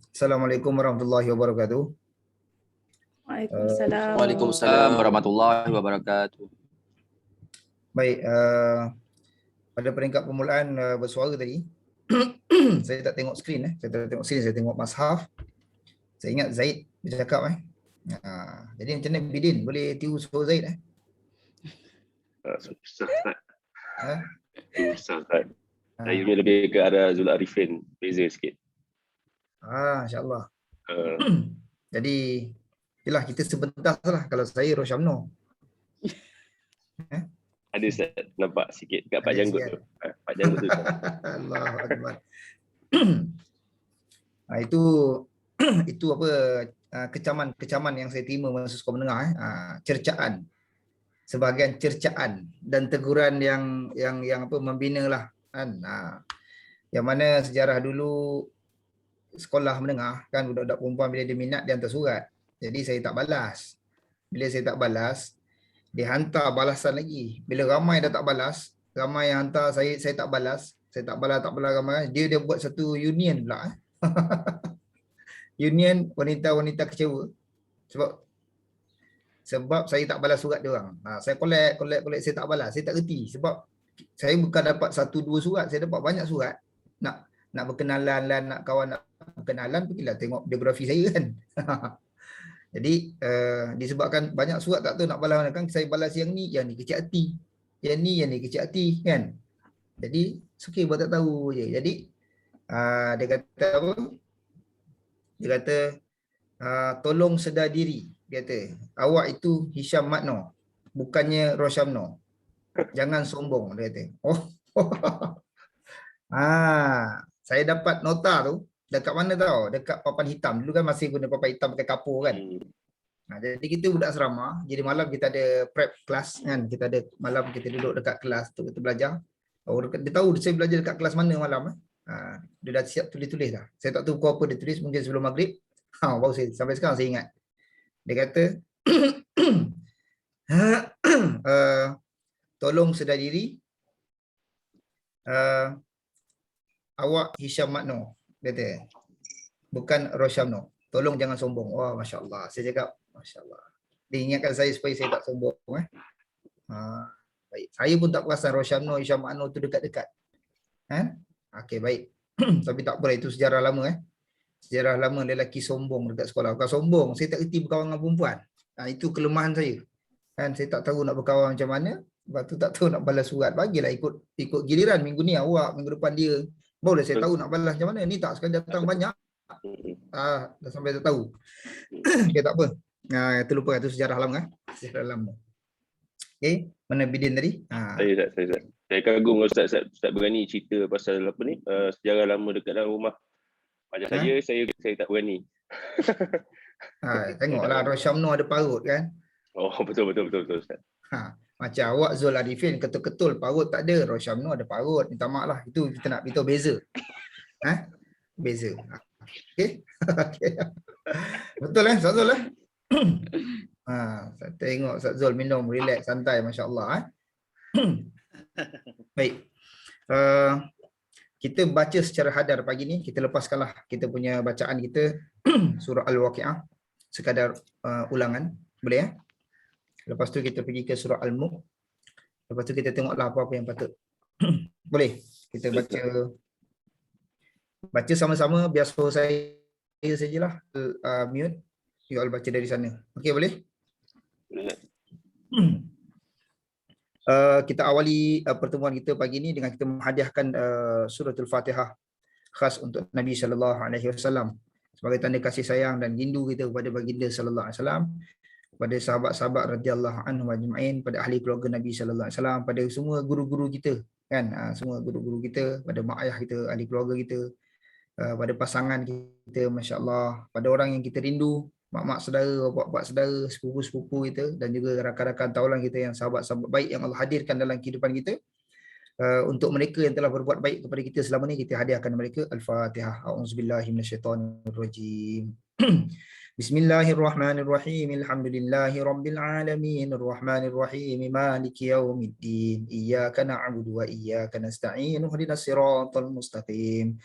Assalamualaikum warahmatullahi wabarakatuh. Waalaikumsalam. Waalaikumsalam warahmatullahi wabarakatuh. Baik, pada peringkat permulaan bersuara tadi, saya tak tengok skrin. Saya tak tengok skrin, saya tengok mushaf. Saya ingat Zaid bercakap. Jadi macam mana Bidin? Boleh tiru suara Zaid? Susah. Susah. Saya lebih ke arah Zul Arifin, beza sikit. InsyaAllah. Jadi, yelah kita sebentar lah. Kalau saya Roshamno. Ada Ustaz, nampak sikit kat Pak Janggut tu. Pak Janggut tu. Allahu Akbar. Itu apa kecaman yang saya terima masa sekolah menengah. Cercaan. Sebahagian cercaan dan teguran yang apa membina lah kan. Yang mana sejarah dulu sekolah menengah kan, budak-budak perempuan bila dia minat dia hantar surat. Jadi saya tak balas. Bila saya tak balas, dia hantar balasan lagi. Bila ramai dah tak balas, ramai yang hantar saya tak balas, ramai, dia buat satu union pula. Union wanita-wanita kecewa. Sebab saya tak balas surat dia orang. Saya collect saya tak balas. Saya tak reti sebab saya bukan dapat 1-2 surat, saya dapat banyak surat. Nak berkenalan lah, nak kawan nak berkenalan, pergilah tengok biografi saya kan. Jadi disebabkan banyak surat tak tahu nak balas mana kan, saya balas yang ni kecil hati. Yang ni kecil hati kan. Jadi suka buat tak tahu je. Jadi dia kata apa? Dia kata tolong sedar diri. Dia kata awak itu Hisham Makno, bukannya Roshamno. Jangan sombong, dia kata. Saya dapat nota tu dekat mana tahu? Dekat papan hitam. Dulu kan masih guna papan hitam pakai kapur kan. Jadi kita budak asrama, jadi malam kita ada prep kelas kan. Malam kita duduk dekat kelas tu kita belajar. Dia tahu saya belajar dekat kelas mana malam. Dia dah siap tulis-tulis dah. Saya tak tahu apa dia tulis, mungkin sebelum maghrib. Baru sampai sekarang saya ingat. Dia kata tolong sedar diri. Awak Hisham Makno, kata. Bukan Roshamno. Tolong jangan sombong. Wah, Masya Allah. Saya cakap, Masya Allah. Dia ingatkan saya supaya saya tak sombong. Baik. Saya pun tak perasan Roshamno, Hisham Makno tu dekat-dekat. Okey, baik. Tapi tak apa, itu sejarah lama. Sejarah lama lelaki sombong dekat sekolah. Bukan sombong, saya tak reti berkawan dengan perempuan. Itu kelemahan saya. Kan saya tak tahu nak berkawan macam mana. Lepas tu tak tahu nak balas surat. Bagilah ikut giliran. Minggu ni awak, minggu depan dia. Barulah saya tahu nak balas macam mana. Ni tak sekali datang banyak. Dah sampai tak tahu. Okay, tak apa. Terlupa, itu sejarah lama. Sejarah lama. Okay, mana Bidin tadi? Saya kagum Ustaz berani cerita pasal apa ni, sejarah lama dekat dalam rumah. Macam saya tak berani. Tengoklah Roshamno ada parut kan? Betul Ustaz. Macam awak Zul Arifin ketul-ketul parut tak ada, Roshamno ada parut. Minta maaf lah. Itu kita nak beritahu beza. Beza. Okey. Betul Ustaz Zul saya tengok Ustaz Zul minum relax santai, masya-Allah. Baik. Kita baca secara hadar pagi ni, kita lepaskanlah kita punya bacaan kita surah Al-Waqiah sekadar ulangan, boleh ya? Lepas tu kita pergi ke surah Al-Mulk. Lepas tu kita tengoklah apa-apa yang patut. Boleh? Kita baca sama-sama, biar suara saya sajalah mute. You all baca dari sana. Okey, boleh? Kita awali pertemuan kita pagi ini dengan kita menghadiahkan suratul Fatihah khas untuk Nabi sallallahu alaihi wasallam sebagai tanda kasih sayang dan rindu kita kepada baginda sallallahu alaihi wasallam, pada sahabat-sahabat radhiyallahu anhum ajma'in, pada ahli keluarga Nabi sallallahu alaihi wasallam, pada semua guru-guru kita kan, semua guru-guru kita, pada mak ayah kita, ahli keluarga kita, pada pasangan kita, masya-Allah, pada orang yang kita rindu, mak-mak saudara, bapak-bapak saudara, sepupu-sepupu kita, dan juga rakan-rakan taulan kita yang sahabat-sahabat baik yang Allah hadirkan dalam kehidupan kita. Untuk mereka yang telah berbuat baik kepada kita selama ni, kita hadiahkan mereka Al-Fatihah. A'udzubillahi minasyaitonirrajim. Bismillahirrahmanirrahim. Alhamdulillahirabbil alamin. Arrahmanirrahim. Maliki yaumiddin. Iyyaka na'budu wa iyyaka nasta'in. Ihdinas siratal mustaqim.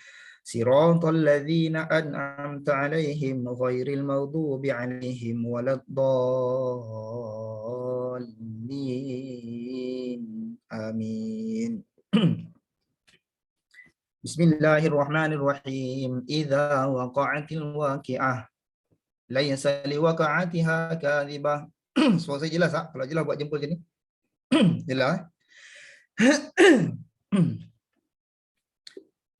Siratal ladzina an'amta 'alaihim ghairil maghdubi 'alaihim waladdallin. Amin. Bismillahirrahmanirrahim. Idza waqa'atil waqi'ah. Laisa liwaqa'atiha kadhibah. Suara saya jelas tak? Kalau jelas buat jempol macam ni. Jelas.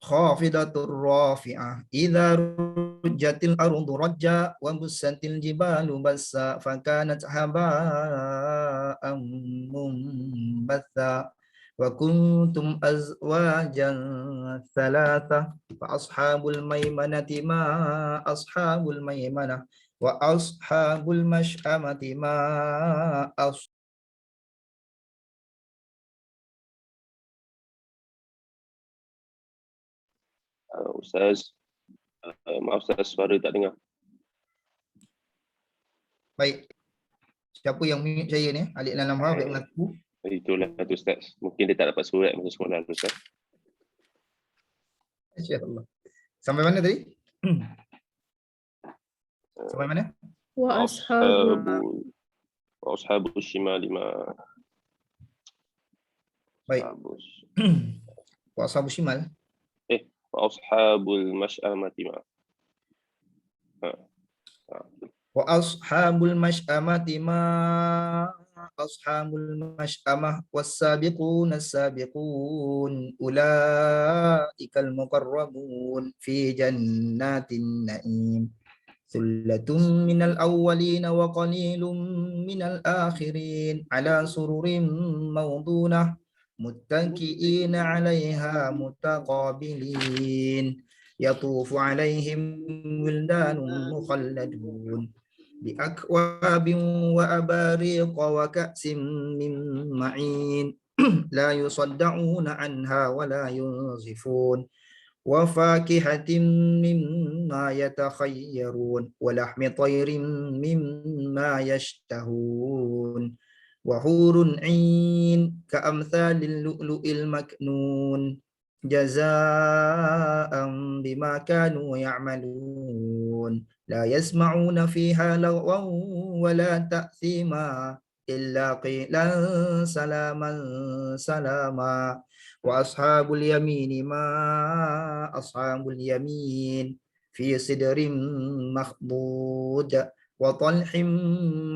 Khafidatur rafi'ah. Idza rujjatil ardu rajja wa bussatil jibalu bassa fakanat haba'an mumbatha wa kuntum azwajan thalatha fa ashabul maimanati ma ashabul maimanah wa ashabul mash'amati ma Ustaz, maaf Ustaz, suara tak dengar. Baik. Siapa yang mute saya ni? Alik dalam hal baik mengaku. Itulah tu Ustaz. Mungkin dia tak dapat surat masa sekolah tu Ustaz. Insya-Allah. Sampai mana tadi? Sampai mana? Wa ashabu shimali ma. Baik. Wa ashabu shimal. Wa ashabul mash'amati ma. Wa ashabul mash'amati ma ashabul mash'amah was-sabiquna as-sabiqun ulaikal muqarrabun fi jannatin na'im thullatun minal awwalin wa qalilun minal akhirin ala sururin mawdunah muttaki'ina 'alaiha mutaqabilin yatufu 'alaihim wildanun mukhalladun بأكواب وأباريق وكأس من معين لا يصدعون عنها ولا ينزفون وفاكهة مما يتخيرون ولحم طير مما يشتهون وحور عين كأمثال اللؤلؤ المكنون جزاء بما كانوا يعملون لا يسمعون فيها لغوا ولا تأثيما إلا قيلا سلاما سلاما وأصحاب اليمين ما أصحاب اليمين في سدر مخضود وطلح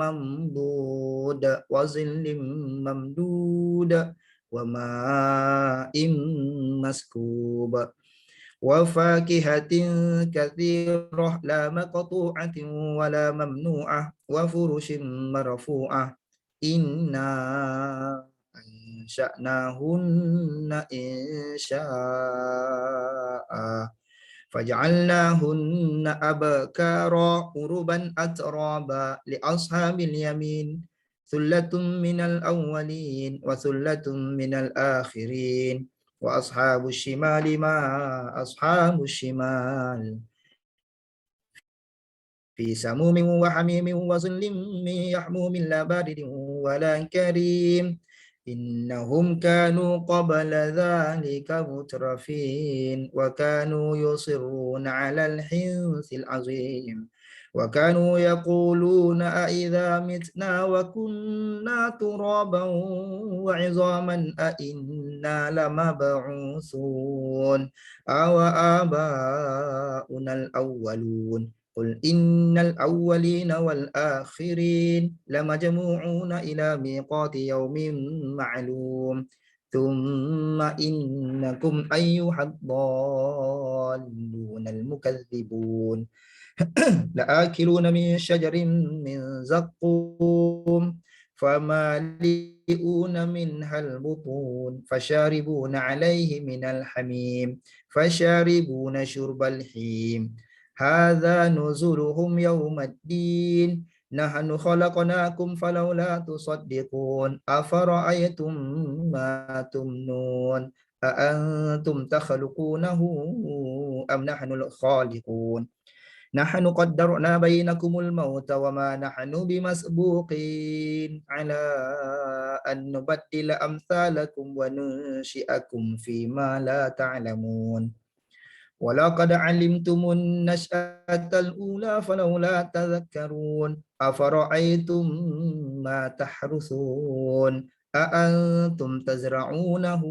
ممدود وظل ممدود وماء مسكوب وفاكهة كثيرة لا مقطوعة ولا ممنوعة وفرش مرفوعة إنا أنشأناهن إنشاء فجعلناهن أبكارا عربا أترابا لأصحاب اليمين ثلة من الأولين وثلة من الآخرين وأصحاب الشمال ما أصحاب الشمال في سموم وحميم وظل من يحموم لا بارد ولا كريم إنهم كانوا قبل ذلك مترفين وكانوا يصرون على الحنث العظيم وكانوا يقولون أئذا متنا وكنا ترابا وعظاما أئنا لمبعوثون أو آباؤنا الأولون قل إن الأولين والآخرين لمجموعون إلى ميقات يوم معلوم ثم إنكم أيها الضالون المكذبون لآكلون من شجر من زقوم فمالئون منها البطون فشاربون عليه من الحميم فشاربون شرب الحيم هذا نزلهم يوم الدين نحن خلقناكم فلولا تصدقون أفرأيتم ما تمنون أأنتم تخلقونه أم نحن الخالقون Nahnu qaddarna bainakumul mauta wa ma nahnu bimasbuqin ala an nubaddila amsalakum wa nunshi'akum fima la ta'lamun. ولقد علمتم النشأة الأولى فلولا تذكرون أفرأيتم ما تحرثون أأنتم تزرعونه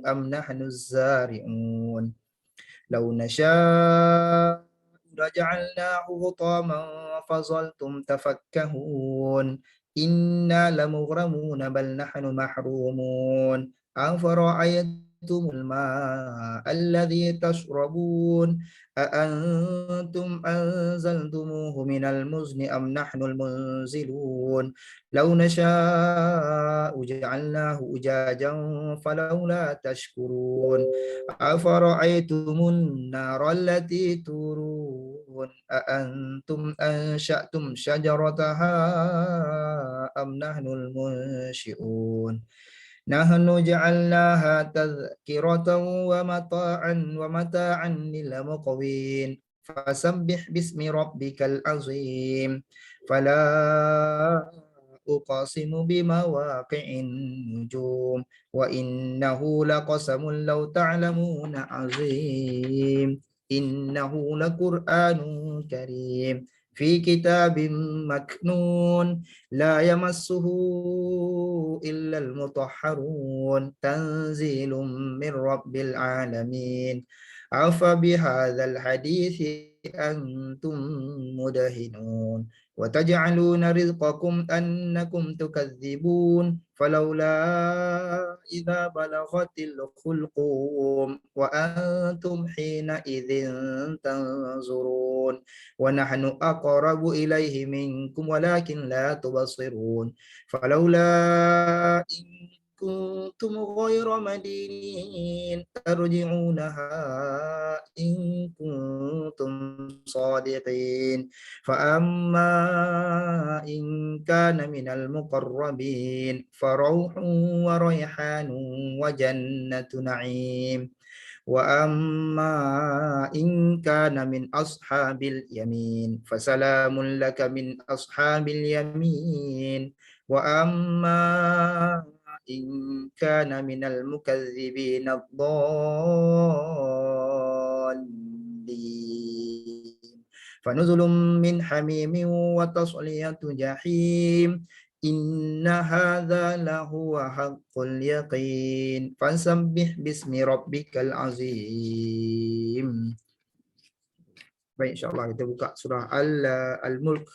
أم نحن الزارعون لو نشاء لجعلناه حطاما فظلتم تفكهون إنا لمغرمون بل نحن محرومون أفرأيتم الماء الذي تشربون أأنتم أنزلتموه من المزن أم نحن المنزلون لو نشاء جعلناه أجاجا فلولا تشكرون أفرأيتم النار التي تورون أأنتم أنشأتم شجرتها أم نحن المنشئون نحن جعلناها تذكرة ومتاعا للمقوين فسبح باسم ربك العظيم فلا أقسم بمواقع النجوم وإنه لقسم لو تعلمون عظيم إنه لقرآن كريم في كتاب مكنون لا يمسه إلا المطهرون تنزيل من رب العالمين أفبهذا الحديث أنتم مدهنون وتجعلون رزقكم أنكم تكذبون فلولا إذا بلغت الحلقوم وأنتم حينئذ تنظرون ونحن أقرب إليه منكم ولكن لا تبصرون فلولا إن كنتم غير مدينين ترجعونها إن كنتم صادقين فأما إن كان من المقربين فروح وريحان وجنة نعيم وأما إن كان من أصحاب اليمين فسلام لك من أصحاب اليمين وأما إن كان من المكذبين الضالين فنزل من حميم وتصلية جحيم إن هذا لهو حق اليقين فسبح باسم ربك العظيم. Baik, insyaAllah kita buka surah Al-Mulk.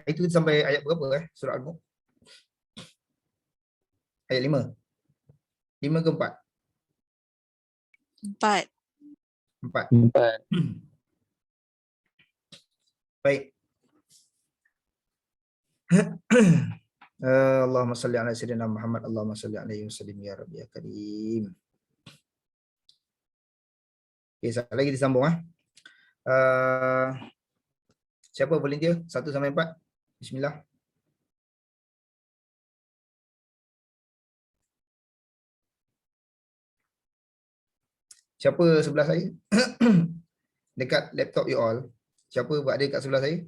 Itu sampai ayat berapa surah Al-Mulk? Ayat 5. 5 ke 4? 4. Baik. Allahumma salli ala sayyidina Muhammad, Allahumma salli alaihi wasallim ya Rabbi ya Karim. Okey, sekali lagi disambung siapa volunteer 1 sampai 4? Bismillah. Siapa sebelah saya? Dekat laptop you all. Siapa berada dekat sebelah saya?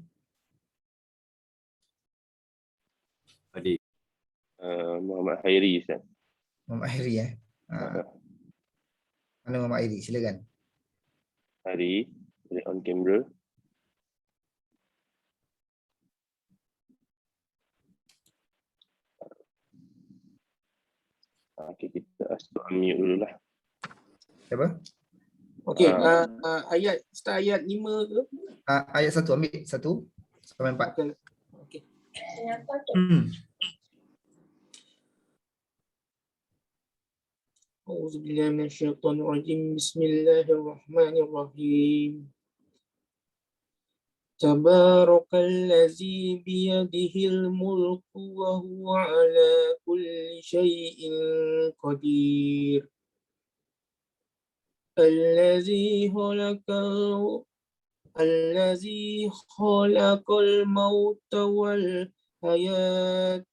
Adik. Muhammad Hairi Ustaz. Muhammad Hairi Mana Muhammad Hairi? Silakan. Hari on camera. Okay, kita unmute dululah. Siapa? Okey, ayat start ayat 5 ke? Ayat 1 ambil 1 sampai 4. Okey. Auzubillahi minasyaitonir rajim. Bismillahirrahmanirrahim. Tabarakallazi biyadihil mulku wa huwa ala kulli syai'in qadir. الذي خلق الموت والحياة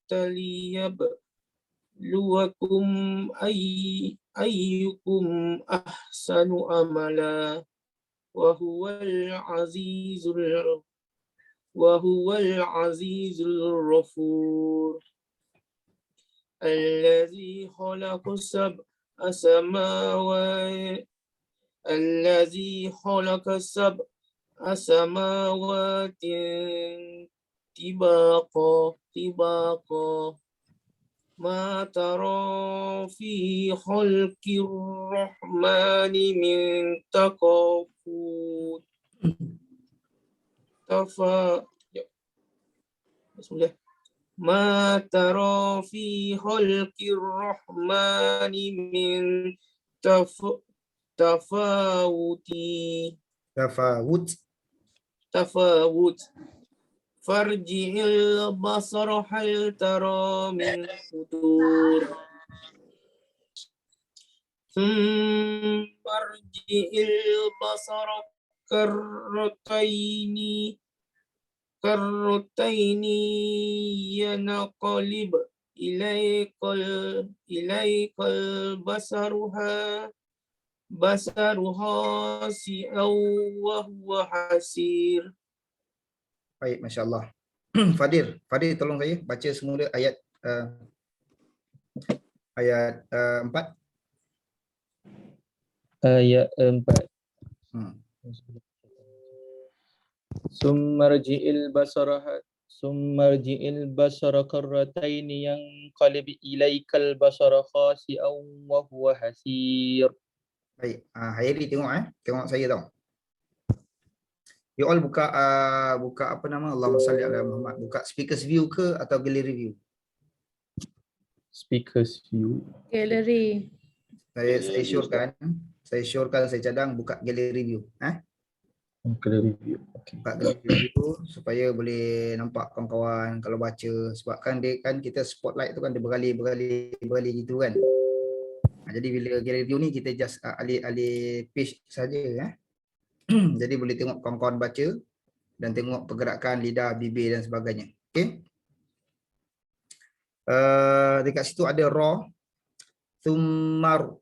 ليبلوكم أيكم أحسن عملا وهو العزيز الغفور الذي خلق سبع سماوات طباقا ما ترى في خلق الرحمن من تفاوت ما ترى في خلق الرحمن من تفاوت فارجع البصر هل ترى من فطور ثم ارجع البصر كرتين ينقلب إليك البصر خاسئا وهو حسير. Baik, Masya Allah. Fadil tolong saya baca semula ayat ayat 4. Ayat 4. Summarji'il basara karrataini yanqalib ilaikal basara khasi'an wa huwa hasir. Baik, Hairi tengok saya tau. You all buka apa nama, Allahumma salli ala Muhammad, buka speakers view ke atau gallery view? Speakers view. Gallery. Saya syorkan, saya cadang buka gallery view. Gallery view. Okay. Buka gallery view supaya boleh nampak kawan-kawan kalau baca, sebab kan dia kan kita spotlight tu kan dia bergali gitu kan. Jadi bila gallery view ni kita just alih page saja. Jadi boleh tengok kawan-kawan baca dan tengok pergerakan lidah, bibir dan sebagainya. Okey. Dekat situ ada ra, thummar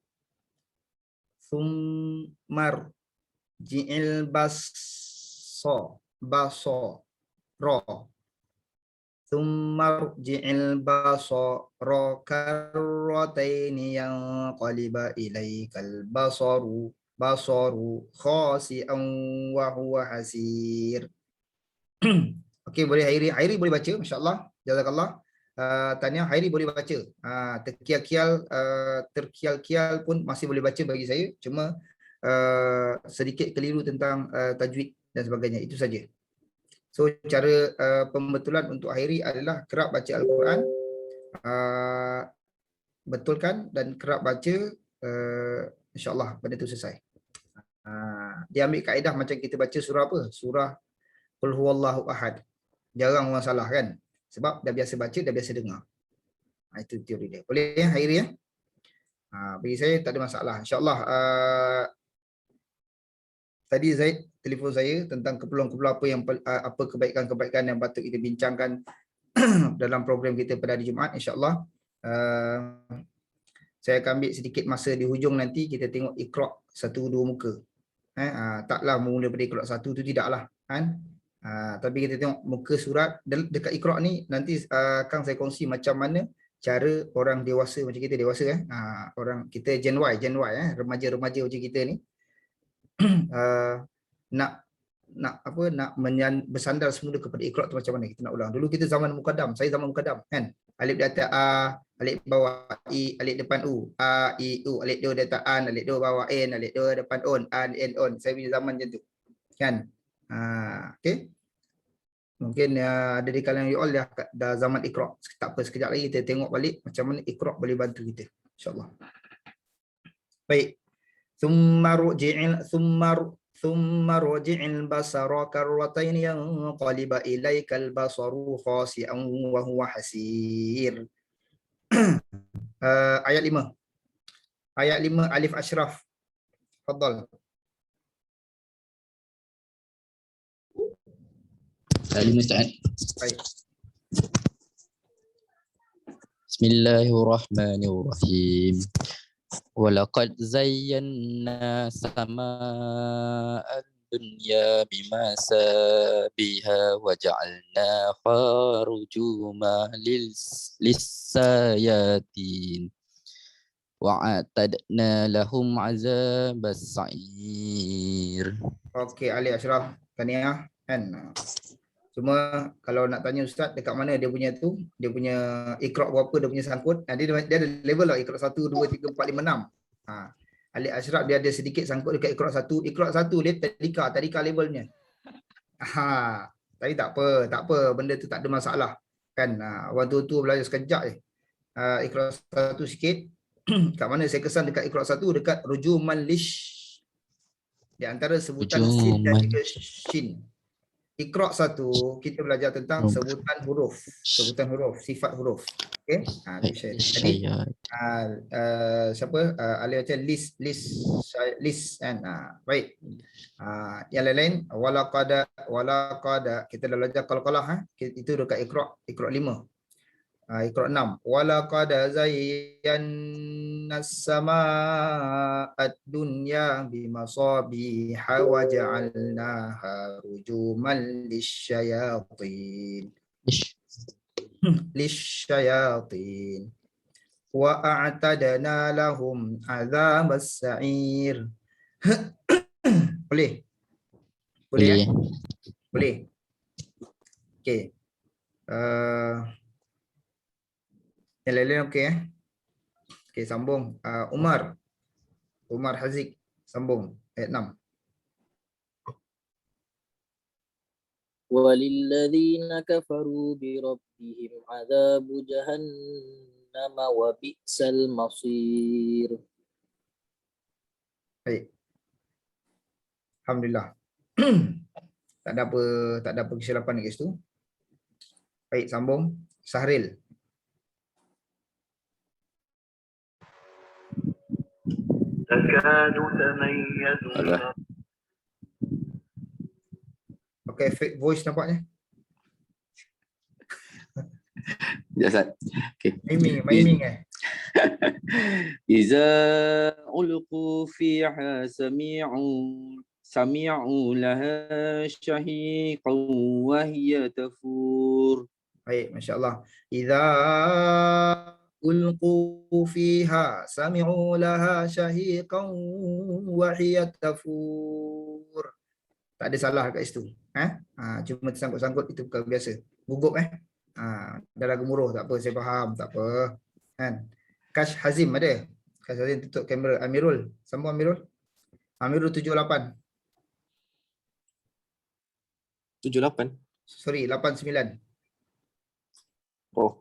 ji'il baso ra, thummar ji'il baso ra karrataini yang qaliba ilaikal basaru khasi'an wa huwa hasir. Okey, boleh Hairi boleh baca, masya-Allah. Jazakallah. Tanya Hairi boleh baca. Terkial-kial pun masih boleh baca bagi saya, cuma sedikit keliru tentang tajwid dan sebagainya, itu saja. So cara pembetulan untuk Hairi adalah kerap baca Al-Quran, betulkan dan kerap baca, insya-Allah benda tu selesai. Dia ambil kaedah macam kita baca surah apa? Surah Qul huwallahu ahad. Jarang orang salah kan? Sebab dah biasa baca, dah biasa dengar. Itu teori dia. Boleh ya Hairi ya? Bagi saya tak ada masalah. InsyaAllah tadi Zaid telefon saya tentang keperluan-keperluan apa kebaikan-kebaikan yang patut kita bincangkan dalam program kita pada hari Jumaat. InsyaAllah saya akan ambil sedikit masa di hujung nanti, kita tengok Iqra' 1-2 muka. Taklah mula pada Iqra' 1 tu, tidaklah kan. Tapi kita tengok muka surat dekat Iqra' ni, nanti akan saya kongsi macam mana cara orang dewasa macam kita, dewasa orang kita Gen Y remaja-remaja macam kita ni nak bersandar semula kepada Iqra' tu macam mana. Kita nak ulang. Dulu kita zaman Muqaddam, saya zaman Muqaddam kan. Alif di atas A, alif bawah I, alif depan U, A, I, U, alif dua di atas An, alif dua bawah N, alif dua depan On, An, N, On. Saya punya zaman macam tu kan. Okay. Mungkin ada di kalangan you all dah zaman Iqra'. Tak apa, sekejap lagi kita tengok balik macam mana Iqra' boleh bantu kita, insyaAllah. Baik. Thumma ruji'il basara karrataini yanqaliba ilaikal basaru khasi'an wa huwa hasir. Ayat 5. Ayat 5 Alif Ashraf. Fadhal. Ayat 5 Ustaz. Baik. Bismillahirrahmanirrahim. Walaqad zayyana samaa dunya bimasabiha wa ja'alnaha rujuma lis-sayatin wa atadna lahum azabas sa'ir. Okey, Ali Ashraf, tahniah kan. Cuma kalau nak tanya ustaz dekat mana dia punya tu, dia punya Iqra berapa dia punya sangkut. Dia ada level lah Iqra 1 2 3 4 5 6. Ali Ashraf dia ada sedikit sangkut dekat Iqra 1. Iqra 1 dia tadika levelnya. Tapi tak apa, benda tu tak ada masalah. Kan orang tua belajar sekejap je. Iqra 1 sikit. Kat mana saya kesan dekat Iqra 1 dekat rujuman lish. Di antara sebutan sin dan juga shin. Iqra 1 kita belajar tentang sebutan huruf, sifat huruf. Okey. Tadi siapa Ali baca list kan. Baik. Yang lain walaqad kita dah belajar qalqalah itu dekat Iqra 5. Iqra 6. Walaqad zayyana as-samaa'a dunya bimasabiha wa ja'alnaha rujuman lisyayatin. Wa a'tadna lahum azabas sa'ir. Boleh? Boleh. Okey. Yang lain okey Okey, sambung. Umar Haziq, sambung ayat 6. Walilladzina kafaru bi rabbihim adzabu jahannam wa bi'sal masir. Baik. Alhamdulillah. tak ada apa kesilapan dekat situ. Baik, sambung. Sahril. Alah. Okay, fake voice nampaknya. Jasad. Okay. Miming Iza ulqu fiha sami'u laha shahiqan wa hiya tafur. Baik, masya-Allah. Idza ulqu fiha sami'u laha shahiqan wa hiya tafur. Tak ada salah kat situ. Cuma tersangkut-sangkut itu bukan biasa. Gugup dalam gemuruh tak apa, saya faham, tak apa. Kan? Kash Hazim ada. Kash Hazim tutup kamera. Amirul, sambung Amirul. Amirul 78. 78. Sorry, 89. Oh.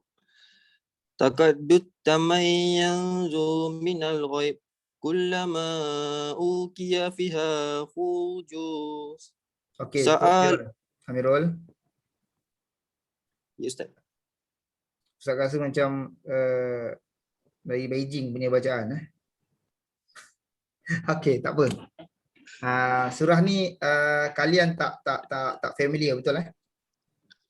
Takaddut tamayyanzu minal ghaib kullama ukiya fiha fujus. Okey, Sa'al Amirul. Ya Ustaz. Ustaz rasa macam dari Beijing punya bacaan. Okey, tak apa. Surah ni kalian tak familiar, betul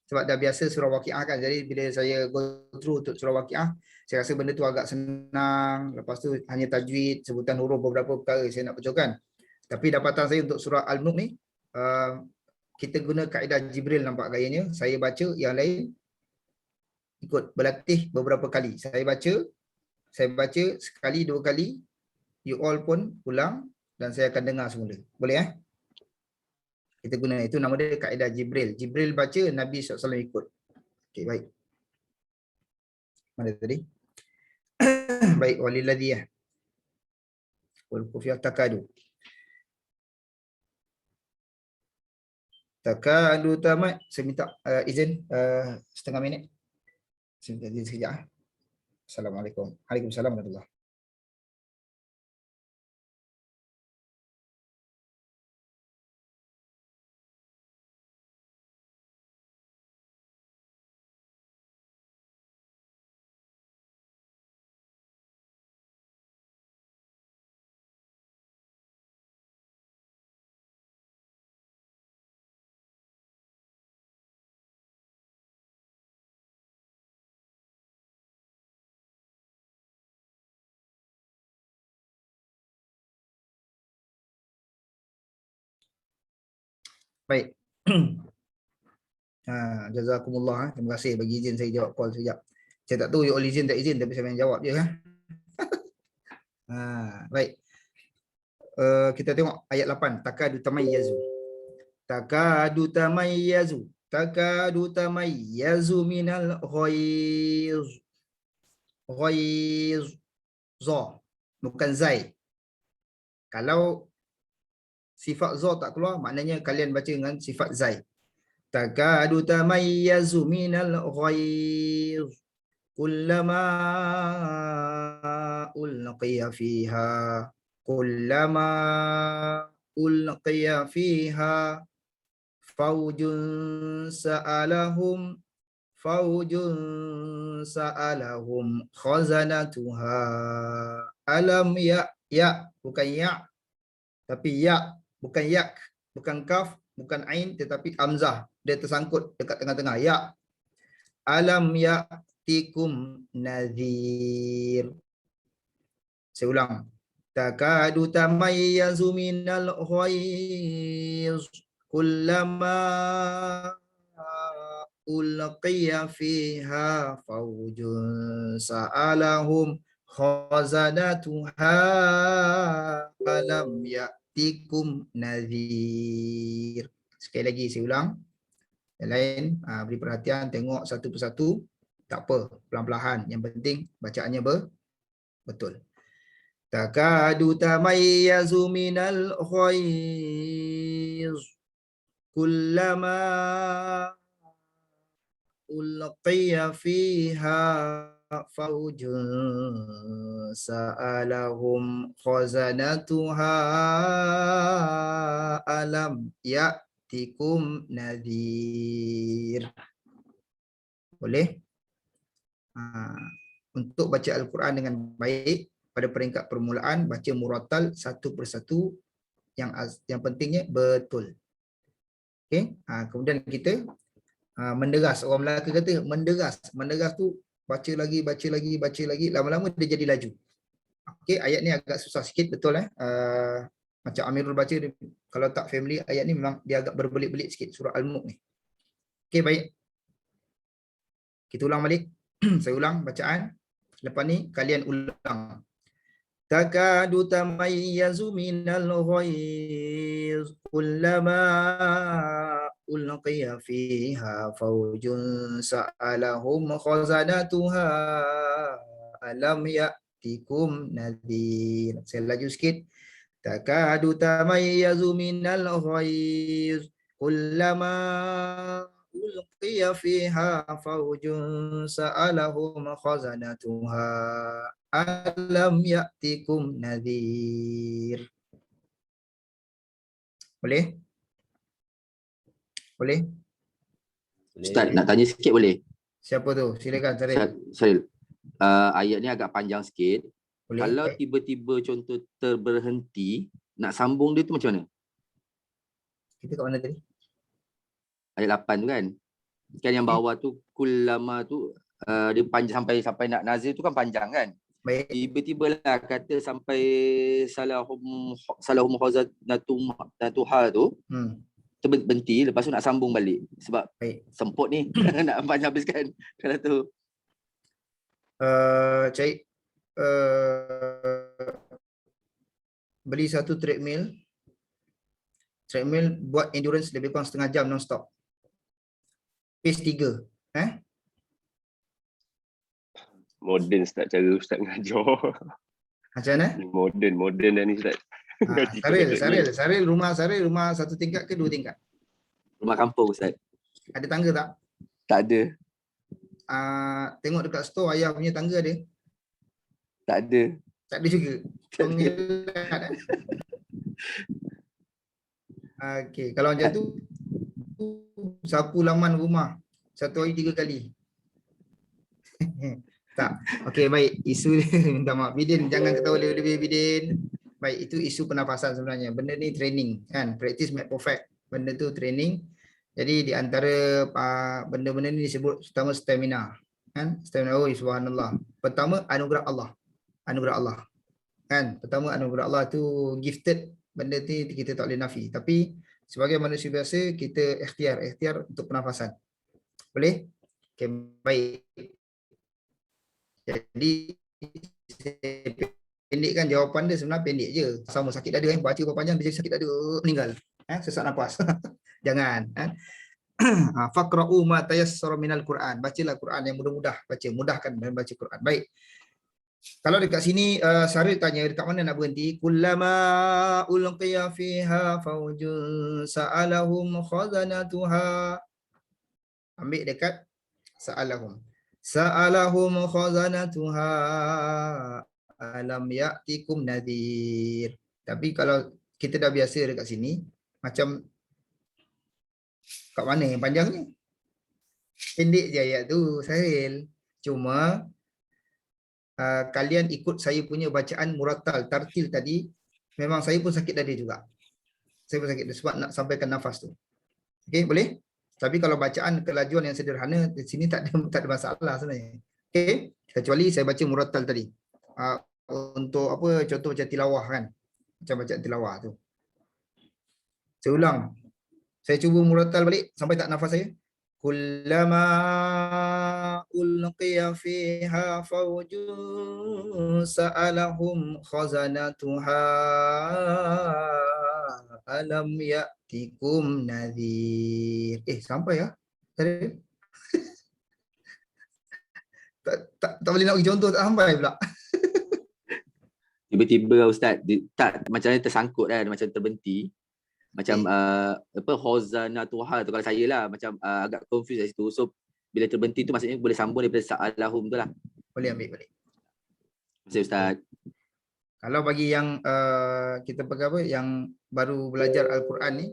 sebab dah biasa surah Waqiah kan. Jadi bila saya go through untuk surah Waqiah, saya rasa benda tu agak senang. Lepas tu hanya tajwid, sebutan huruf, beberapa perkara saya nak pecahkan. Tapi dapatan saya untuk surah Al-Mulk ni, kita guna kaedah Jibril nampak gayanya. Saya baca, yang lain ikut berlatih beberapa kali. Saya baca sekali, dua kali, you all pun ulang dan saya akan dengar semula. Boleh Kita guna itu, nama dia kaedah Jibril. Jibril baca, Nabi SAW ikut. Okey, baik. Mana tadi? Baik, walilladhi wal kufiyah takadu. Takadu tamat. Saya minta izin setengah minit. Saya minta izin sekejap. Assalamualaikum. Waalaikumsalam warahmatullahi Baik. Jazakumullah. Terima kasih bagi izin saya jawab call sekejap. Saya tak tahu you all izin tak izin, tapi saya main jawab je kan. Baik. Kita tengok ayat 8. Takadu tamayyazu. Takadu tamayyazu. Takadu tamayyazu minal ghaiz. Ghaiz. Za. Bukan zai. Kalau sifat za tak keluar, maknanya kalian baca dengan sifat zai. Takadu tamayyazu minal ghaiz. Kullama ulqiya fiha. Kullama ulqiya fiha. Faujun sa'alahum. Faujun sa'alahum khazanatuha. Alam ya. Ya, bukan ya. Tapi ya, bukan yak, bukan kaf, bukan ain, tetapi hamzah. Dia tersangkut dekat tengah-tengah. Ya. Alam ya'tikum nadhir. Saya ulang. Takadu tamayyazu minal ghaiz. Kullama ulqiya fiha faujun sa'alahum khazanatuha alam ya'tikum nadhir. Sekali lagi saya ulang. Yang lain beri perhatian, tengok satu persatu. Tak apa, pelan-pelan. Yang penting bacaannya betul. Takadu tamayyazu minal ghaiz. Kullama ulqiya fiha faujun sa'alahum khazanatuha alam ya'tikum nadhir. Boleh? Untuk baca Al-Quran dengan baik, pada peringkat permulaan baca murattal satu persatu, yang pentingnya betul. Okey, kemudian kita menderas. Orang Melaka kata menderas. Menderas tu baca lagi, lama-lama dia jadi laju. Okey, ayat ni agak susah sikit, betul macam Amirul baca dia, kalau tak family ayat ni memang dia agak berbelit-belit sikit, surah Al-Mulk ni. Okey, baik. Kita ulang balik. Saya ulang bacaan. Lepas ni kalian ulang. Takadu tamayyazu minal ghaiz kullama ulqiya fiha faujun sa'alahum khazanatuha alam ya'tikum nadhir. Saya laju sikit. Takadu tamayyazu minal ghaiz kullama ulqiya fiha faujun sa'alahum khazanatuha alam ya'tikum nadhir. Boleh? Boleh? Ustaz, nak tanya sikit boleh? Siapa tu? Silakan Syaril. Ayat ni agak panjang sikit. Boleh? Kalau tiba-tiba contoh terberhenti, nak sambung dia tu macam mana? Kita kat mana tadi? Ayat 8 tu kan? Kan yang bawah tu, kullama tu, dia panjang sampai nak nazir tu kan panjang kan? Baik. Tiba-tiba lah kata sampai salahum khazanatuha tu, terberhenti, lepas tu nak sambung balik. Sebab baik, semput ni, nak panjang habiskan. Kalau tu. Cik, beli satu treadmill buat endurance lebih kurang setengah jam non-stop. Pace 3. Moden Ustaz, cara Ustaz ngajar. Macam mana? Moden dah ni Ustaz. Saril, rumah satu tingkat ke dua tingkat? Rumah kampung Ustaz. Ada tangga tak? Tak ada. Tengok dekat store ayah punya tangga ada? Tak ada. Tak ada juga. Okey, kalau macam tu sapu laman rumah satu hari 3 kali. Tak. Okey, baik. Isu minta maaf. Bidin, jangan ketawa lebih-lebih Bidin. Baik, itu isu pernafasan sebenarnya. Benda ni training kan. Practice make perfect. Benda tu training. Jadi di antara benda-benda ni disebut pertama stamina. Kan? Stamina, oh subhanallah. Pertama anugerah Allah. Anugerah Allah. Kan? Pertama anugerah Allah tu gifted. Benda tu kita tak boleh nafi. Tapi Sebagai manusia biasa, kita ikhtiar untuk pernafasan. Boleh? Okay, baik. Jadi, pendekkan jawapan dia sebenarnya pendek je. Sama sakit dada baca berapa panjang dia jadi sakit dada, meninggal. Sesak nafas. Jangan. Faqra'u ma tayassara minal Quran. Bacalah Quran yang mudah-mudah baca, mudahkan dan baca Quran. Baik. Kalau dekat sini Syaril tanya dekat mana nak berhenti? Kullama ulqiya fiha faujun sa'alahum khazanatuha. Ambil dekat sa'alahum. Sa'alahum khazanatuha alam ya'tikum nadhir. Tapi kalau kita dah biasa dekat sini, macam kat mana yang panjang ni? Pendek je ayat tu, Syaril. Cuma kalian ikut saya punya bacaan murattal, tartil tadi, memang saya pun sakit dada juga. Saya pun sakit sebab nak sampaikan nafas tu. Okey, boleh? Tapi kalau bacaan kelajuan yang sederhana, di sini tak ada masalah sebenarnya. Okey, kecuali saya baca murattal tadi. Untuk apa, contoh macam tilawah kan. Macam bacaan tilawah tu. Saya ulang. Saya cuba murattal balik sampai tak nafas saya. Kullama ulqiya fiha fawjun sa'alahum khazanatuha alam ya'tikum nadhir. Sampai ya? tak boleh nak bagi contoh, tak sampai pula. Tiba-tiba Ustaz, tak macam ni tersangkut kan, macam terbenti. Macam khazanatuha tu kalau saya lah macam agak confused dari situ. So bila terbenti tu maksudnya boleh sambung daripada sa'alahum tu lah. Boleh ambil balik. Terima kasih Ustaz. Kalau bagi yang kita pegang apa, yang baru belajar Al-Quran ni,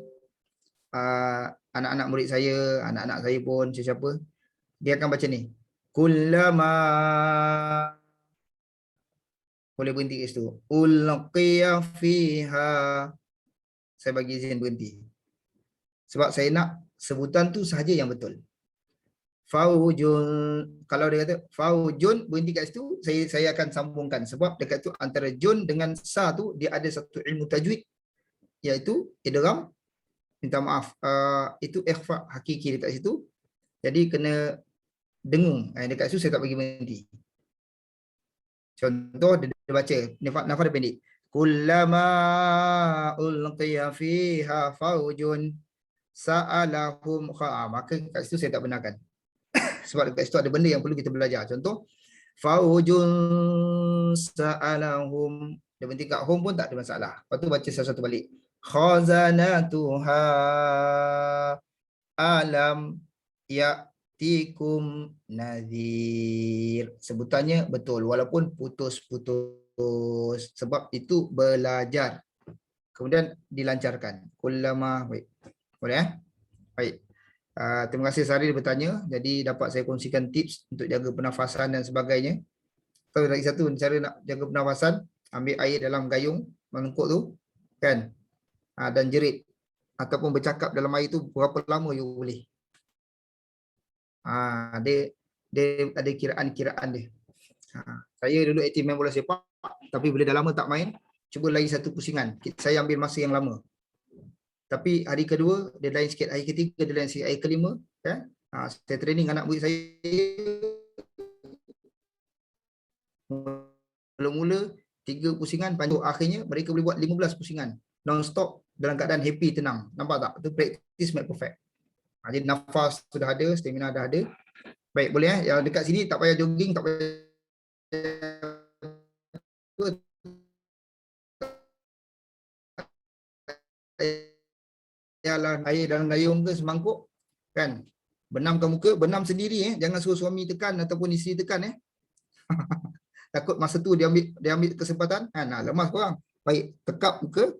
anak-anak murid saya, anak-anak saya pun siapa, dia akan baca ni. Kullama, boleh berhenti kat situ. Ulqiya fiha. Saya bagi izin berhenti. Sebab saya nak sebutan tu sahaja yang betul. Faujun, kalau dia kata faujun, berhenti kat situ, saya akan sambungkan. Sebab dekat tu antara jun dengan sa tu, dia ada satu ilmu tajwid, iaitu idgham. Minta maaf, itu ikhfa hakiki dekat situ. Jadi kena dengung. Dekat situ saya tak bagi berhenti. Contoh, dia baca, nafas dia pendek. Kullama ulqiya fiha faujun sa'alahum maka kat situ saya tak benarkan. Sebab dekat situ ada benda yang perlu kita belajar. Contoh, faujun sa'alahum, dia berhenti kat hum pun tak ada masalah. Lepas tu baca satu-satu balik. Khazanatuha alam ya'tikum nadhir. Sebutannya betul walaupun putus-putus. Sebab itu belajar. Kemudian dilancarkan. Kullama, baik. Boleh Baik. Terima kasih Sari bertanya. Jadi dapat saya kongsikan tips untuk jaga pernafasan dan sebagainya. Tahu lagi satu cara nak jaga pernafasan, ambil air dalam gayung mangkuk tu kan. Dan jerit ataupun bercakap dalam air tu berapa lama you boleh. Dia ada kiraan-kiraan dia. Saya dulu aktif main bola sepak, tapi bila dah lama tak main, cuba lagi satu pusingan. Saya ambil masa yang lama. Tapi hari kedua dia lain sikit, hari ketiga dia lain sikit, hari kelima kan. Saya training anak murid saya. Mula-mula 3 pusingan, panjang akhirnya mereka boleh buat 15 pusingan non-stop dalam keadaan happy, tenang. Nampak tak? Itu practice make perfect. Jadi nafas sudah ada, stamina dah ada. Baik, boleh Yang dekat sini tak payah jogging, tak payah air dalam gayung ke semangkuk kan. Benamkan muka, benam sendiri jangan suruh suami tekan ataupun isteri tekan Takut masa tu dia ambil kesempatan kan. Lemas korang. Baik, tekap muka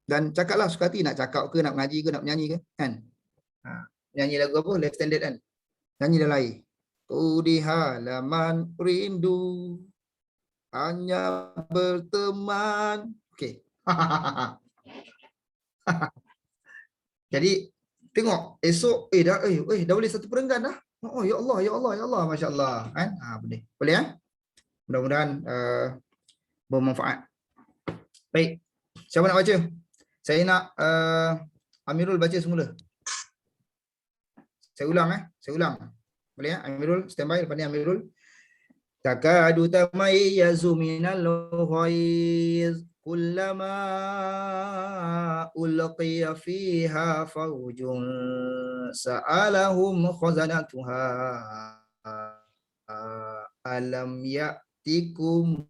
dan cakaplah suka hati, nak cakap ke, nak mengaji ke, nak menyanyi ke kan. Nyanyi lagu apa? Left Standard kan. Nyanyi dalam air. Tu di halaman rindu hanya berteman. Okey. Jadi tengok esok dah boleh satu perenggan dah. Oh ya Allah, ya Allah, ya Allah, masya-Allah kan. Boleh. Boleh Mudah-mudahan bermanfaat. Baik. Siapa nak baca? Saya nak Amirul baca semula. Saya ulang saya ulang. Boleh Amirul standby depan ni Amirul. Takadu tamayyazu minal ghaiz kullama ulqiya fiha fawjun sa'alahum khazanatuha alam ya'tikum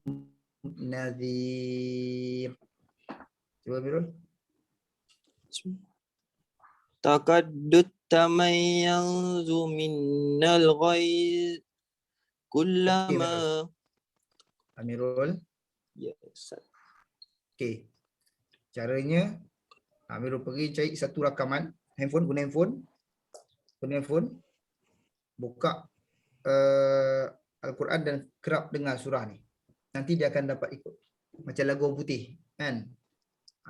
nadhir. Cuba Amirul. Takaddut tamayyazu minal ghaiz kullama. Amirul. Yes. Okey. Caranya Amirul pergi cari satu rakaman handphone, guna handphone, buka Al-Quran dan kerap dengar surah ni. Nanti dia akan dapat ikut. Macam lagu putih kan.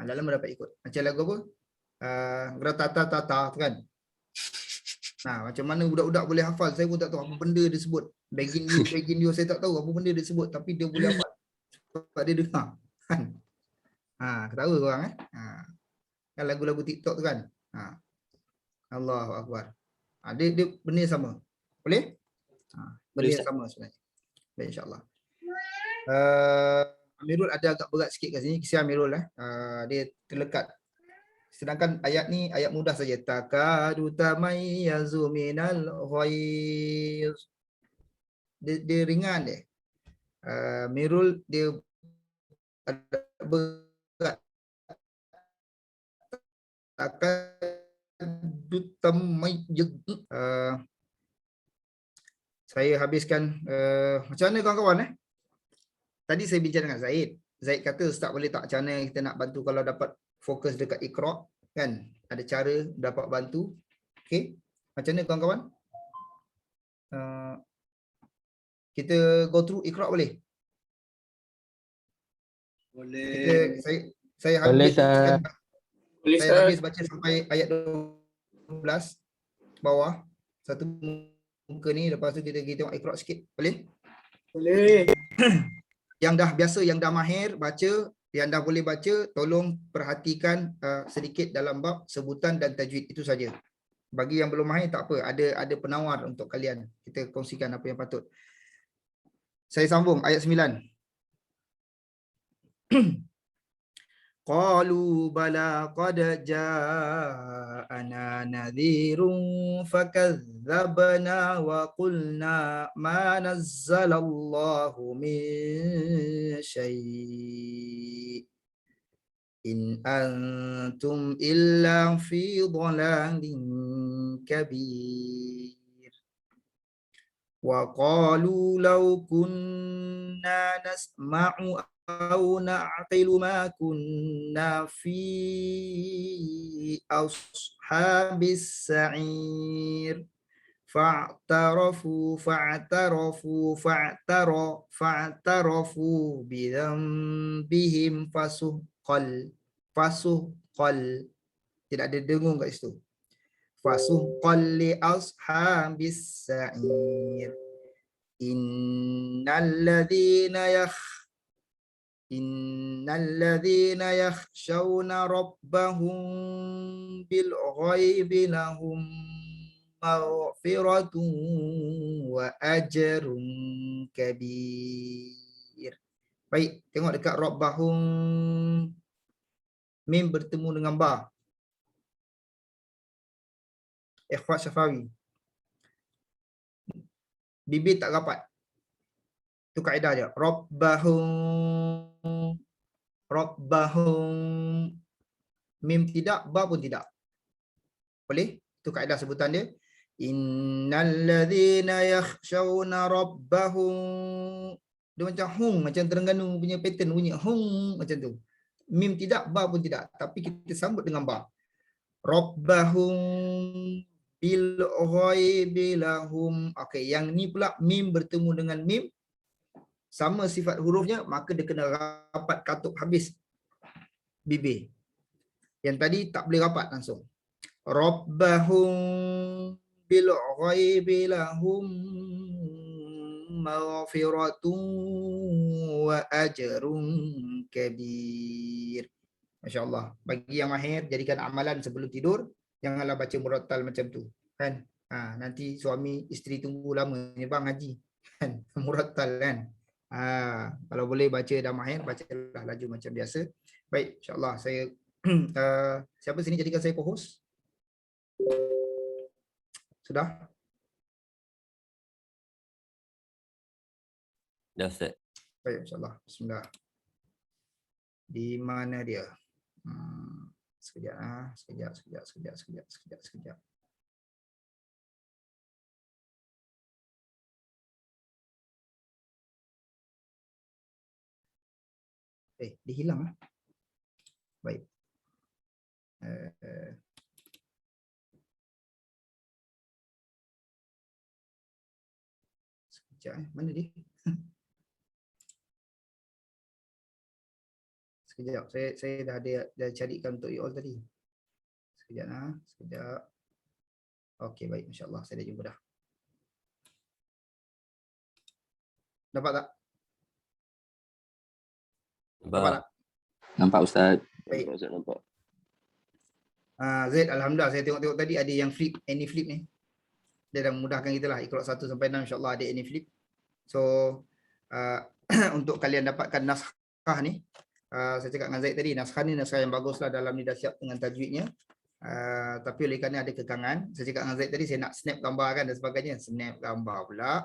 Dalam dapat ikut. Macam lagu apa? Gratata-tata kan. Macam mana budak-budak boleh hafal, saya pun tak tahu apa benda dia sebut. Begin you, saya tak tahu apa benda dia sebut, tapi dia boleh hafal. Sebab dia dengar. Kan? Ketawa korang kan lagu-lagu TikTok tu kan. Allahu Akbar. Dia benda yang sama. Boleh? Benda yang sama sebenarnya. Baik, insyaAllah. Amirul ada agak berat sikit kat sini. Kesian Amirul dia terlekat. Sedangkan ayat ni ayat mudah saja. Takadu tamayyazu minal ghaiz. Dia ringan dia. Amirul dia ada berat. Takadu tamayyazu. Saya habiskan macam mana kawan-kawan Tadi saya bincang dengan Zaid. Zaid kata Ustaz boleh tak macam mana kita nak bantu kalau dapat fokus dekat Iqra kan? Ada cara dapat bantu. Okey. Macam mana kawan-kawan? Kita go through Iqra boleh? Boleh. Saya Boleh, habis Boleh, saya Ustaz. habis baca sampai ayat 12 bawah satu muka ni, lepas tu kita tengok Iqra sikit. Boleh? Boleh. Yang dah biasa, yang dah mahir baca, yang dah boleh baca, tolong perhatikan sedikit dalam bab sebutan dan tajwid, itu saja. Bagi yang belum mahir tak apa, ada penawar untuk kalian. Kita kongsikan apa yang patut. Saya sambung ayat 9. Qalu bala qad ja'ana nadhirun fakadzabna wa qulna ma nazzalallahu min syai' in antum illa fi dhalalin kabir wa qalu law kunna nasma'u أو نعقل ما كنا في أصحاب السعير فاعترفوا بذنبهم فسحقا tidak ada dengung kat situ. Fasuhqal li ashabis sa'ir Innal ladzina yakhshawna rabbahum bil ghaibi lahum maghfiratun wa ajrun kabir. Baik, tengok dekat rabbahum, mim bertemu dengan ba. Ikhfa Syafawi. Bibir tak rapat. Itu kaedah dia. Rabbahum. Mim tidak, ba pun tidak. Boleh? Itu kaedah sebutan dia. Innal ladzina yakhshawna rabbahum. Dia macam hung, macam Terengganu punya pattern bunyi hung macam tu. Mim tidak, ba pun tidak. Tapi kita sambut dengan ba. Rabbahum bil ghaibi lahum. Okey, yang ni pula mim bertemu dengan mim. Sama sifat hurufnya, maka dia kena rapat katuk habis bibir. Yang tadi tak boleh rapat langsung. Rabbahum bil ghaibi lahum maghfiratun wa ajrun kabir. Masya-Allah. Bagi yang mahir jadikan amalan sebelum tidur, janganlah baca murattal macam tu, kan? Nanti suami isteri tunggu lama ni bang haji. Kan? Murattal kan. Kalau boleh baca dah mahir, bacalah laju macam biasa. Baik, insya-Allah saya siapa sini jadikan saya co-host? Sudah? Dah Ustaz. Baik, insya-Allah. Bismillah. Di mana dia? Sekejap. Dia hilang lah. Baik. Sekejap, mana dia? Sekejap, saya dah carikan untuk you all tadi. Sekejap. Okey, baik, insya-Allah saya dah jumpa dah. Dapat tak? Dapat tak? Nampak Ustaz. Baik. Nampak, Ustaz, nampak. Zaid, alhamdulillah saya tengok tadi ada yang flip, any flip ni. Dia dah memudahkan kita lah. Iqra 1 sampai 6 insya-Allah ada any flip. So untuk kalian dapatkan naskah ni, saya cakap dengan Zaid tadi, naskah ni naskah yang bagus lah, dalam ni dah siap dengan tajwidnya. Tapi oleh kerana ada kekangan, saya cakap dengan Zaid tadi saya nak snap gambar kan dan sebagainya. Snap gambar pula.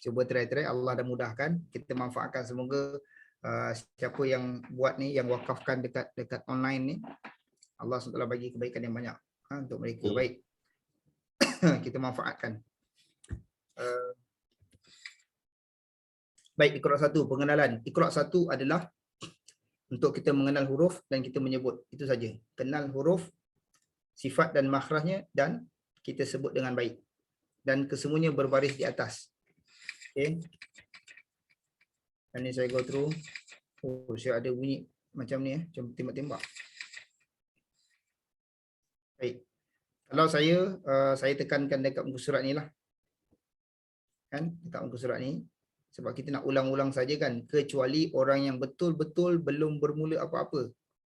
Cuba try, Allah dah mudahkan. Kita manfaatkan, semoga siapa yang buat ni, yang wakafkan dekat online ni, Allah SWT bagi kebaikan yang banyak untuk mereka. Baik. Kita manfaatkan. Baik, Iqra 1 pengenalan. Iqra 1 adalah untuk kita mengenal huruf dan kita menyebut. Itu saja. Kenal huruf, sifat dan makhrajnya, dan kita sebut dengan baik. Dan kesemuanya berbaris di atas. Okey. Dan ni saya go through. Saya ada bunyi macam ni, macam tembak-tembak. Baik. Kalau saya tekankan dekat muka surat ni lah. Kan? Dekat muka surat ni. Sebab kita nak ulang-ulang saja kan. Kecuali orang yang betul-betul belum bermula apa-apa.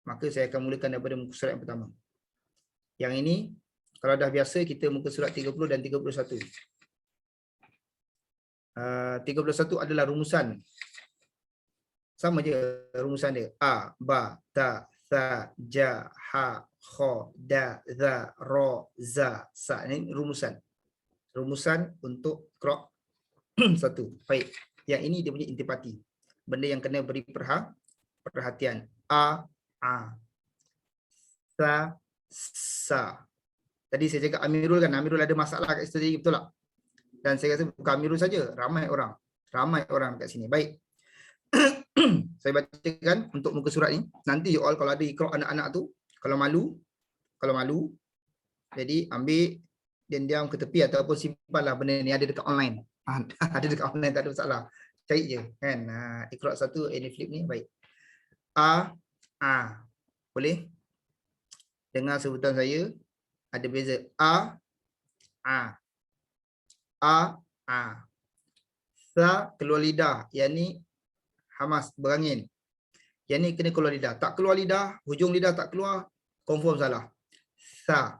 Maka saya akan mulakan daripada muka surat yang pertama. Yang ini, kalau dah biasa, kita muka surat 30 dan 31. 31 adalah rumusan. Sama je rumusan dia. A, ba, ta, tha, ja, ha, kha, da, za, ra, za, sa. Ini rumusan. Rumusan untuk Iqra 1. Baik. Yang ini dia punya intipati. Benda yang kena beri perhatian. A, sa, sa. Tadi saya cakap Amirul kan. Amirul ada masalah kat situ tadi, betul tak? Dan saya rasa bukan Amirul saja. Ramai orang kat sini. Baik. Saya bacakan untuk muka surat ni. Nanti you all kalau ada Iqra anak-anak tu, kalau malu, jadi ambil diam ke tepi ataupun simpanlah benda ni, ada dekat online. Ada dekat online, tak ada masalah. Cari je kan. Iqra 1 any flip ni. Baik. A. Boleh? Dengar sebutan saya. Ada beza. A. Sa keluar lidah. Yang ni hamas, berangin. Yang ni kena keluar lidah. Tak keluar lidah, hujung lidah tak keluar, confirm salah. Sa.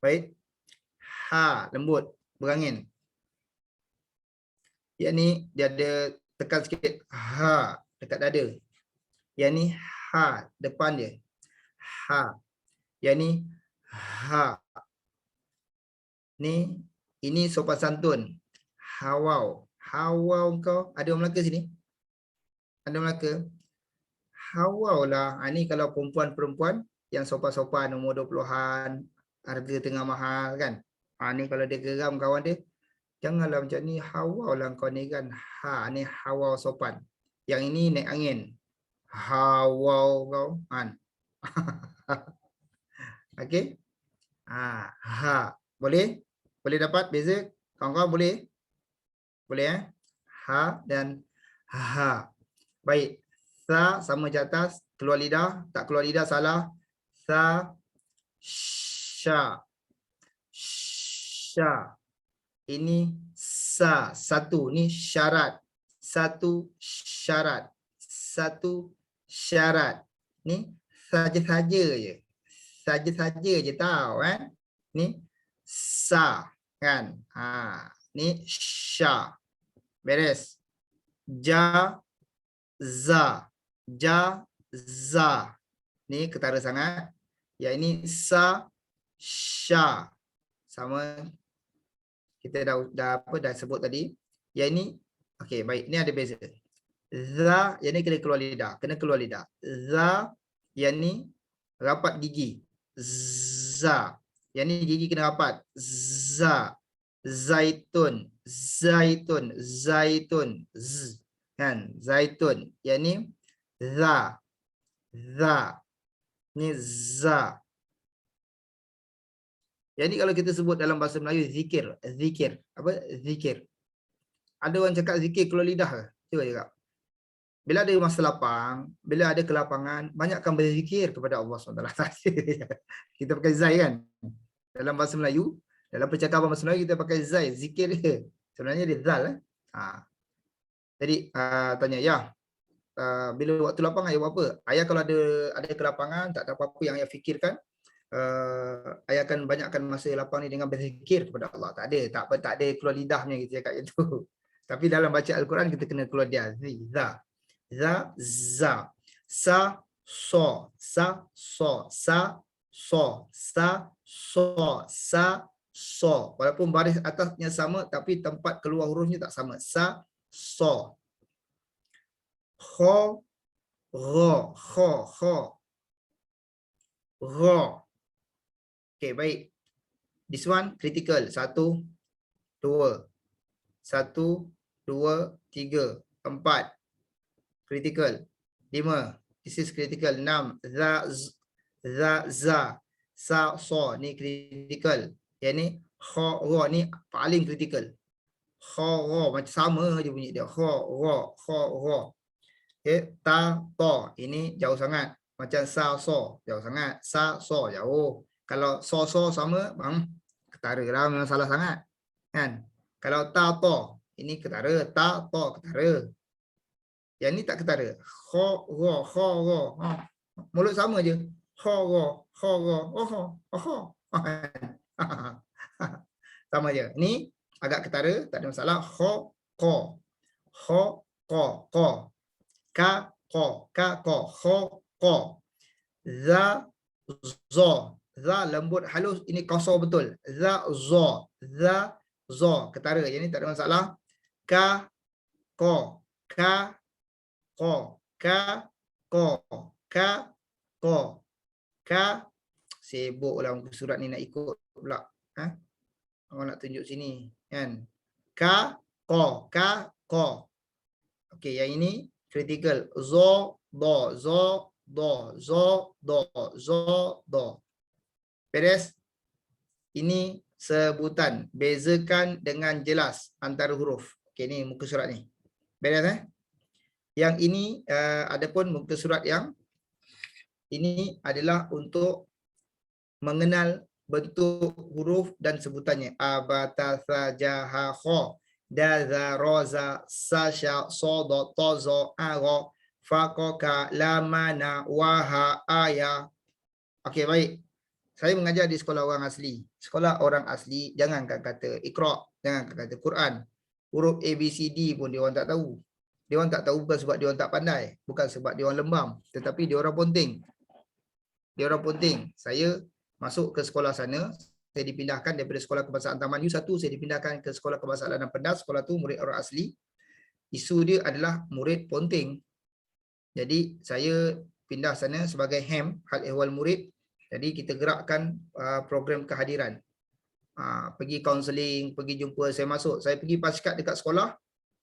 Baik. Ha, lembut, berangin. Yang ni dia ada tekan sikit, ha, dekat dada. Yang ni ha, depan dia. Ha. Yang ni ha. Ni, ini sopan santun. Hawau. Hawau kau. Ada orang Melaka sini? Ada orang Melaka? Hawau lah. Ni kalau perempuan yang sopan-sopan, umur 20-an, harga tengah mahal kan. Ni kalau dia geram kawan dia, janganlah macam ni. Hawau lah kau ni kan. Ni hawau sopan. Yang ini naik angin. Hawau kau. Okey. Ha. Boleh? Boleh dapat beza? Kawan-kawan boleh? Boleh Ha dan ha. Baik. Sa sama je atas, keluar lidah, tak keluar lidah salah. Sa, sya. Ini sa, satu. Ni syarat. Satu syarat. Satu syarat. Ni saja-saja je. Saja-saja je tahu kan. Ni sa kan. Ni sya. Beres. Ja, za. Ja, za. Ni ketara sangat. Yang ini sa, sya. Sama kita dah sebut tadi. Yang ini okey, baik. Ni ada beza. Za, yang ni kena keluar lidah, Za, yang ni rapat gigi. Za. Yang ni gigi kena rapat. Za. Zaitun, zaitun, zaitun. Z. Kan? Zaitun. Yang ni za. Za. Ni za. Yang ni kalau kita sebut dalam bahasa Melayu zikir, zikir. Apa? Zikir. Ada orang cakap zikir keluar lidah ke? Cuba cakap. Bila ada masa lapang, bila ada kelapangan, banyakkan berzikir kepada Allah SWT. Kita pakai zai kan? Dalam bahasa Melayu, dalam percakapan bahasa Melayu kita pakai zai, zikir dia. Sebenarnya dia zal. Jadi tanya, ya, bila waktu lapang ayah buat apa? Ayah kalau ada kelapangan, tak ada apa-apa yang ayah fikirkan, ayah akan banyakkan masa lapang ni dengan berzikir kepada Allah. Tak ada keluar lidahnya kita cakap itu. Tapi dalam baca Al-Quran kita kena keluar dia. Za. Za, za. Sa, so. Sa, so. Sa, so. Sa, so. Sa, so. Walaupun baris atasnya sama tapi tempat keluar hurufnya tak sama. Sa, so. Kho, ro. Kho, kho. Ro. Okay, baik. This one critical. 1, 2. 1, 2, 3, 4. Critical. 5. This is critical. 6. Za, za. Sa, so. Ni critical. Yang ni kho, ro. Ni paling critical. Kho, ro. Macam sama je bunyi dia. Kho, ro. Kho, ro. Okay. Ta, to. Ini jauh sangat. Macam sa, so. Jauh sangat. Sa, so. Jauh. Kalau so, so sama, bang, ketara lah. Memang salah sangat. Kan? Kalau ta, to. Ini ketara. Ta, to. Ketara. Yang ni tak ketara. Kho, ro, kho, ro. Mulut sama je. Kho, ro, kho, ro. Sama je. Ni agak ketara. Tak ada masalah. Kho, ko. Kho, ko. Ko. Ka, ko. Ka, ko. Kho, ko. Za, zo. Za lembut halus. Ini kosor betul. Za, zo. Za, zo. Ketara. Yang ni tak ada masalah. Ka, ko. Ka, ko. Ka, ko. Ka, ko. Ka. Sibuklah muka surat ni nak ikut pula. Orang nak tunjuk sini. Kan? Ka, ko. Ka, ko. Okey, yang ini critical. Zo, do. Zo, do. Zo, do. Zo, do. Beres? Ini sebutan. Bezakan dengan jelas antara huruf. Okey, ni muka surat ni. Beres Yang ini adapun muka surat yang ini adalah untuk mengenal bentuk huruf dan sebutannya. Abata, sajaha, kho, daza, roza, sasha, sodo, tozo, aro, fakoka, lamana, waha, aya. Okey, baik. Saya mengajar di sekolah orang asli. Sekolah orang asli, jangankan kata Iqra, jangankan kata Quran. Huruf A, B, C, D pun dia orang tak tahu. Dia orang tak tahu bukan sebab dia orang tak pandai. Bukan sebab dia orang lembam. Tetapi dia orang ponting. Dia orang ponting. Saya masuk ke sekolah sana. Saya dipindahkan daripada sekolah kebangsaan Taman U1. Saya dipindahkan ke sekolah kebangsaan Lanang Pendas. Sekolah tu murid orang asli. Isu dia adalah murid ponting. Jadi saya pindah sana sebagai HEM, hal ehwal murid. Jadi kita gerakkan program kehadiran. Pergi kaunseling, pergi jumpa. Saya masuk. Saya pergi paskat dekat sekolah.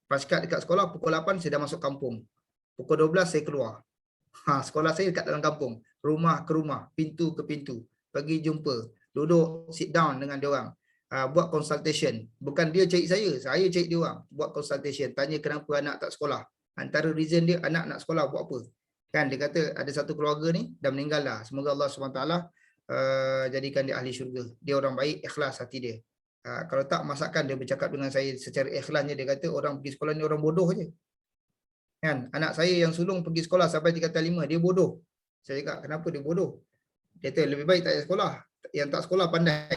Paskat dekat sekolah pukul 8 saya dah masuk kampung. Pukul 12 saya keluar. Sekolah saya dekat dalam kampung. Rumah ke rumah, pintu ke pintu. Pergi jumpa, duduk, sit down dengan dia orang. Buat consultation. Bukan dia cari saya cari dia orang. Buat consultation, tanya kenapa anak tak sekolah. Antara reason dia anak nak sekolah buat apa. Kan dia kata ada satu keluarga ni dah meninggal dah. Semoga Allah SWT jadikan dia ahli syurga. Dia orang baik, ikhlas hati dia. Kalau tak masakan dia bercakap dengan saya secara ikhlasnya, dia kata orang pergi sekolah ni orang bodoh je. Kan? Anak saya yang sulung pergi sekolah sampai tingkatan 5, dia bodoh. Saya cakap, kenapa dia bodoh? Dia kata lebih baik tak payah sekolah. Yang tak sekolah pandai.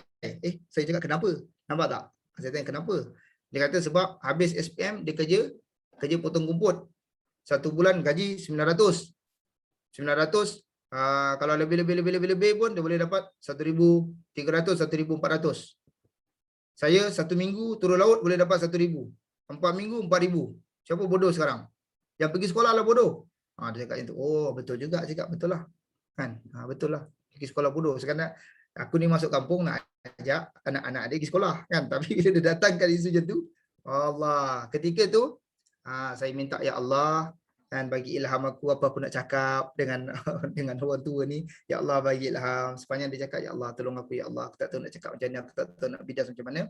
Saya cakap kenapa? Nampak tak? Saya tanya kenapa? Dia kata sebab habis SPM dia kerja potong rumput. 1 bulan gaji 900. 900 kalau lebih pun dia boleh dapat 1,300, 1,400. Saya 1 minggu turun laut boleh dapat 1,000. 4 minggu 4,000. Siapa bodoh sekarang? Yang pergi sekolah lah bodoh. Dia cakap itu. Oh, betul juga. Cakap betul lah. Kan? Betul lah. Pergi sekolah bodoh. Sekarang aku ni masuk kampung nak ajak anak-anak dia pergi sekolah. Kan? Tapi bila dia datangkan isu macam tu, Allah. Ketika tu, saya minta, ya Allah, dan bagi ilham aku apa aku nak cakap dengan dengan orang tua ni. Ya Allah, bagi ilham. Sepanjang dia cakap, ya Allah, tolong aku, ya Allah. Aku tak tahu nak cakap macam ni. Aku tak tahu nak bidas macam mana.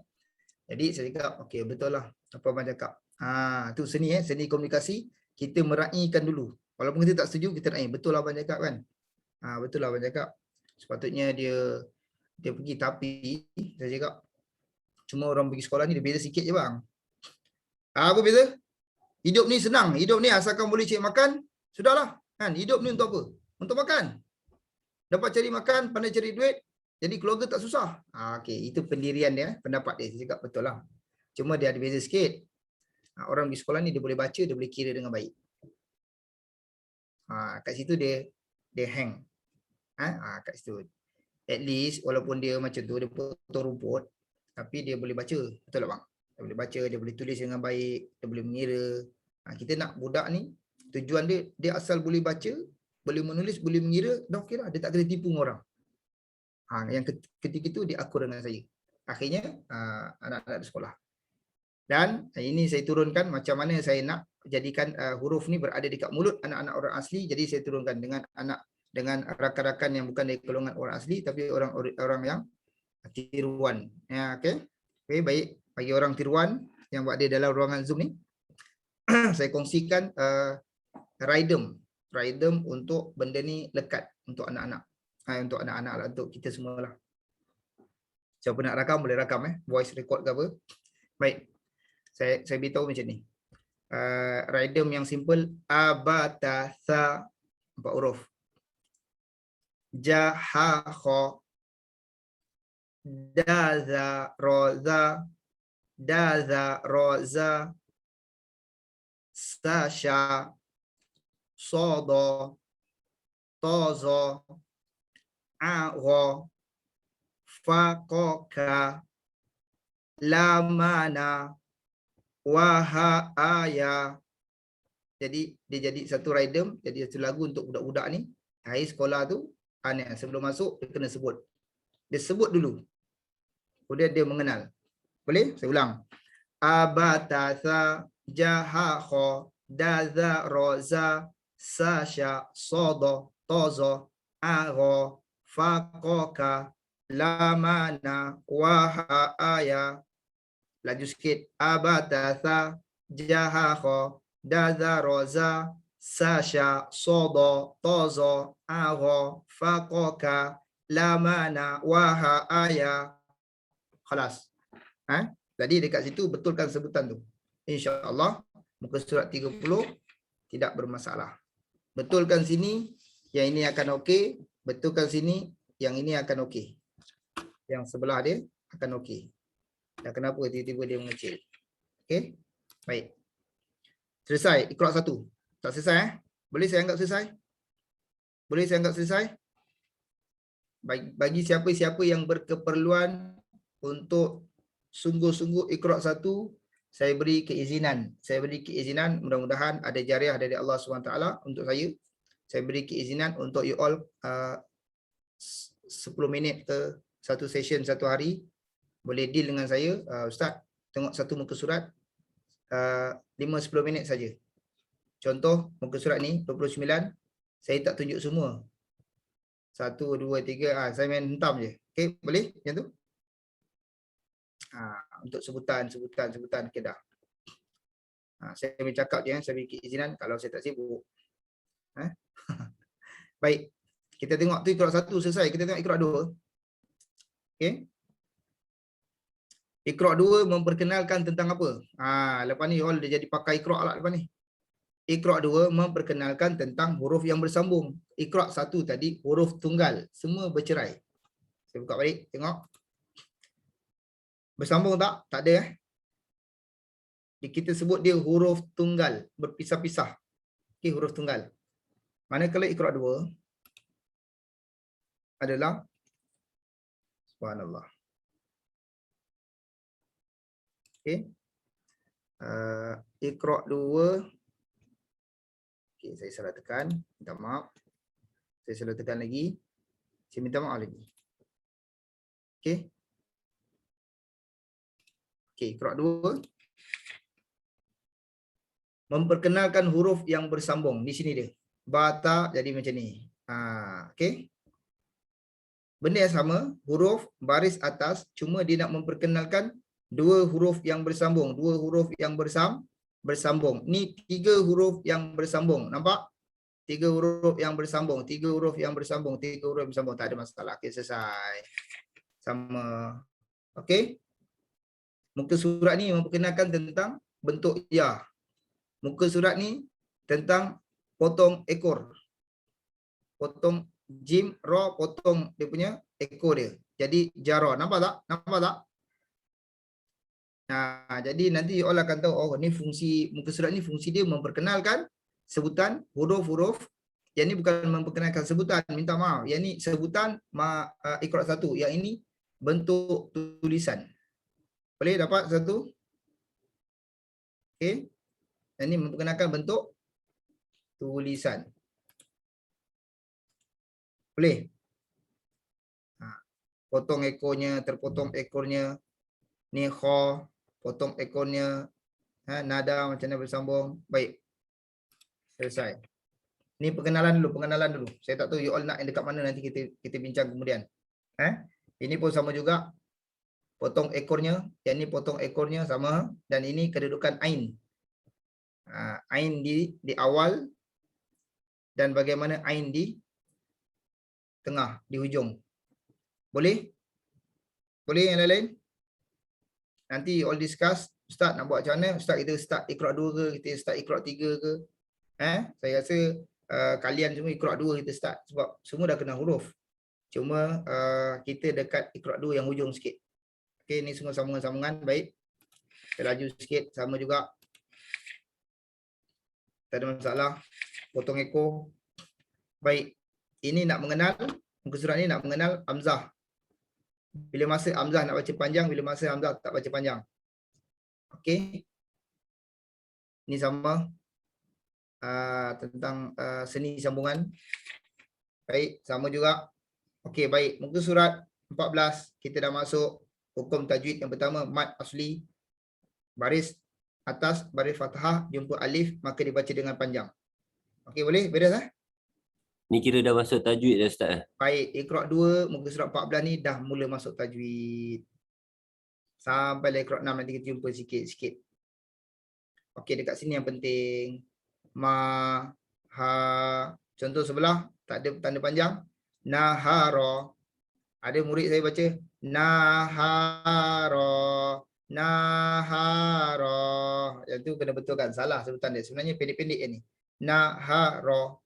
Jadi saya cakap, okey, betul lah apa abang cakap. Tu seni seni komunikasi. Kita meraihkan dulu. Walaupun kita tak setuju, kita raih. Betul lah abang cakap kan. Betul lah abang cakap. Sepatutnya dia pergi, tapi saya cakap cuma orang pergi sekolah ni dia beza sikit je bang. Apa beza? Hidup ni senang. Hidup ni asalkan boleh cari makan, sudahlah. Kan? Hidup ni untuk apa? Untuk makan. Dapat cari makan, pandai cari duit, jadi keluarga tak susah. Okey, itu pendirian dia, pendapat dia. Saya cakap betul lah. Cuma dia ada beza sikit. Orang di sekolah ni dia boleh baca, dia boleh kira dengan baik. Kat situ dia hang. Kat situ. At least walaupun dia macam tu, dia potong rumput, tapi dia boleh baca. Betul tak bang? Dia boleh baca, dia boleh tulis dengan baik, dia boleh mengira. Kita nak budak ni, tujuan dia asal boleh baca, boleh menulis, boleh mengira, dah okey lah. Dia tak kena tipu orang. Yang ketika itu dia akur dengan saya. Akhirnya anak-anak di sekolah. Dan ini saya turunkan macam mana saya nak jadikan huruf ni berada dekat mulut anak-anak orang asli. Jadi saya turunkan dengan rakan-rakan yang bukan dari golongan orang asli, tapi orang yang tiruan. Okey, baik. Bagi orang tiruan yang buat dia dalam ruangan Zoom ni, saya kongsikan Rhythm untuk benda ni lekat untuk anak-anak. Untuk anak-anak lah, untuk kita semualah. Siapa nak rakam boleh rakam voice record ke apa. Baik. Saya beritahu macam ni. Rhythm yang simple, abatasa 4 huruf. Jaha kha, daza roza, sasha, sodo, tozo, agho, fakoka, lamana, wahaya. Jadi dia jadi satu rhythm, jadi satu lagu untuk budak-budak ni. Hari sekolah tu, sebelum masuk dia kena sebut. Dia sebut dulu. Kemudian dia mengenal. Boleh? Saya ulang. Abatasa, jahakho, daza, roza, sasha, sodo, tozo, agho, fakoka, lamana, wahaya. Laju sikit. Abatasa, jahakho, daza, roza, sasha, sodo, tozo, agho, fakoka, lamana, wahaya. Khalas. Jadi dekat situ betulkan sebutan tu. InsyaAllah muka surat 30 tidak bermasalah. Betulkan sini, yang ini akan okey. Betulkan sini, yang ini akan okey. Yang sebelah dia akan okey. Dan kenapa tiba-tiba dia mengecil? Okey? Baik. Selesai. Iqra 1. Tak selesai Boleh saya anggap selesai? Boleh saya anggap selesai? Bagi siapa-siapa yang berkeperluan untuk sungguh-sungguh Iqra 1, saya beri keizinan. Mudah-mudahan ada jariah dari Allah SWT untuk saya. Saya beri keizinan untuk you all 10 minit ke satu session satu hari. Boleh deal dengan saya, Ustaz, tengok satu muka surat 5-10 minit saja. Contoh muka surat ni 29, saya tak tunjuk semua. 1, 2, 3, saya main hentam je. Okey, boleh macam tu? Untuk sebutan okey dah. Saya bercakap je, saya beri keizinan kalau saya tak sibuk. Baik. Kita tengok tu Iqra 1 selesai, kita tengok Iqra 2. Okey. Iqra 2 memperkenalkan tentang apa? Lepas ni all dia jadi pakai Iqra lah lepas ni. Iqra 2 memperkenalkan tentang huruf yang bersambung. Iqra 1 tadi huruf tunggal, semua bercerai. Saya buka balik, tengok. Bersambung tak? Tak ada Kita sebut dia huruf tunggal, berpisah-pisah. Okey, huruf tunggal. Manakala Iqra 2 adalah subhanallah. Okey. Iqra 2. Okey, saya salah tekan. Minta maaf. Saya salah tekan lagi. Saya minta maaf lagi. Okey. Okey, Iqra 2 memperkenalkan huruf yang bersambung. Di sini dia. Bata jadi macam ni. Okey. Benda yang sama, huruf baris atas, cuma dia nak memperkenalkan dua huruf yang bersambung. Dua huruf yang bersambung. Ni 3 huruf yang bersambung. Nampak? 3 huruf yang bersambung. 3 huruf yang bersambung. 3 huruf yang bersambung. Tak ada masalah. Okey, selesai. Sama. Okey. Muka surat ni memperkenalkan tentang bentuk ya. Muka surat ni tentang potong ekor. Potong jim, ra, potong dia punya ekor dia. Jadi jara. Nampak tak? Nampak tak? Jadi nanti Allah akan tahu, oh ni fungsi muka surat ni, fungsi dia memperkenalkan sebutan huruf-huruf. Yang ni bukan memperkenalkan sebutan, minta maaf. Yang ni sebutan Iqra 1. Yang ini bentuk tulisan. Boleh dapat satu? Okey. Yang ni memperkenalkan bentuk tulisan. Boleh? Potong ekornya, terpotong ekornya. Ni kha, potong ekornya. Nada macam mana bersambung. Baik. Selesai. Ni perkenalan dulu. Saya tak tahu you all nak yang dekat mana, nanti kita bincang kemudian. Ini pun sama juga. Potong ekornya. Yang ni potong ekornya sama. Dan ini kedudukan ain. Ain di awal. Dan bagaimana ain di tengah, di hujung. Boleh? Boleh yang lain-lain? Nanti all discuss. Ustaz nak buat macam mana? Ustaz kita start Iqra 2 ke? Kita start Iqra 3 ke? Saya rasa kalian semua Iqra 2 kita start. Sebab semua dah kenal huruf. Cuma kita dekat Iqra 2 yang hujung sikit. Okey, ni semua sambungan-sambungan. Baik. Saya laju sikit. Sama juga. Tak ada masalah. Potong ekor. Baik. Ini nak mengenal, muka surat ni nak mengenal hamzah. Bila masa hamzah nak baca panjang, bila masa hamzah tak baca panjang. Okey. Ini sama tentang seni sambungan. Baik, sama juga. Okey, baik. Muka surat 14 kita dah masuk hukum tajwid yang pertama, mad asli. Baris atas, baris fathah, jumpa alif, maka dibaca dengan panjang. Okey, boleh? Beres Ni kira dah masuk tajwid dah Ustaz. Baik, Iqra 2 muka surat 14 ni dah mula masuk tajwid. Sampai Iqra 6 nanti kita jumpa sikit-sikit. Okey, dekat sini yang penting. Ma, ha. Contoh sebelah, tak ada tanda panjang. Nahara. Ada murid saya baca. Nahara. Nahara. Yang tu kena betulkan. Salah sebutan dia. Sebenarnya pendek-pendek ni. Nahara.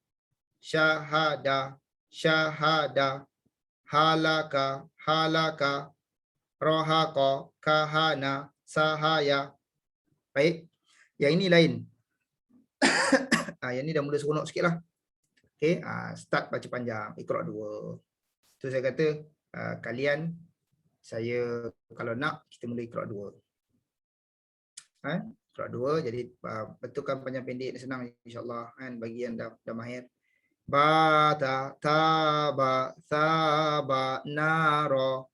Syahada, syahada, halaka, halaka, rohaka, kahana, sahaya. Baik. Yang ini lain. Yang ni dah mula seronok sikit lah. Okay. Start baca panjang. Iqra 2. Tu saya kata kalian, saya kalau nak kita mula Iqra 2. Iqra 2. Jadi betulkan panjang pendek senang insyaAllah kan, bagi yang dah mahir. Bata, taba, thaba, naro,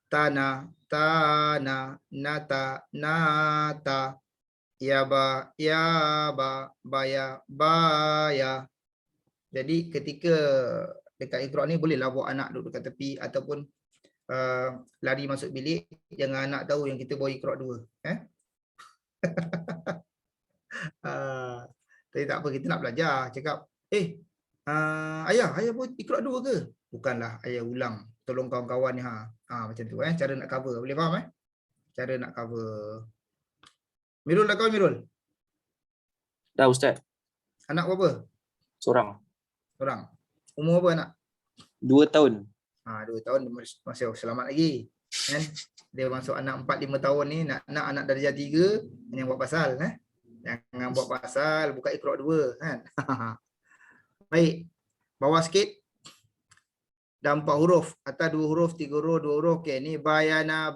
tana, tana, nata, nata, yaba, yaba, baya, baya. Jadi ketika dekat Iqra ni bolehlah bawa anak duduk dekat tepi ataupun lari masuk bilik, jangan anak tahu yang kita bawa Iqra 2. Tapi tak apa, kita nak belajar. Cakap, ayah buat Iqra 2 ke? Bukanlah, ayah ulang. Tolong kawan-kawan ni. Macam tu cara nak cover. Boleh faham cara nak cover. Mirul dah kawan Mirul? Dah Ustaz. Anak berapa? Seorang. Orang. Umur berapa anak? 2 tahun. 2 tahun masih selamat lagi. Kan? Dia masuk anak 4-5 tahun ni nak anak darjah 3 yang buat pasal Jangan buat pasal buka Iqra 2 kan. Baik. Bawah sikit. Dah 4 huruf, atas 2 huruf, 3 huruf, 2 huruf. Okey, ni bayana.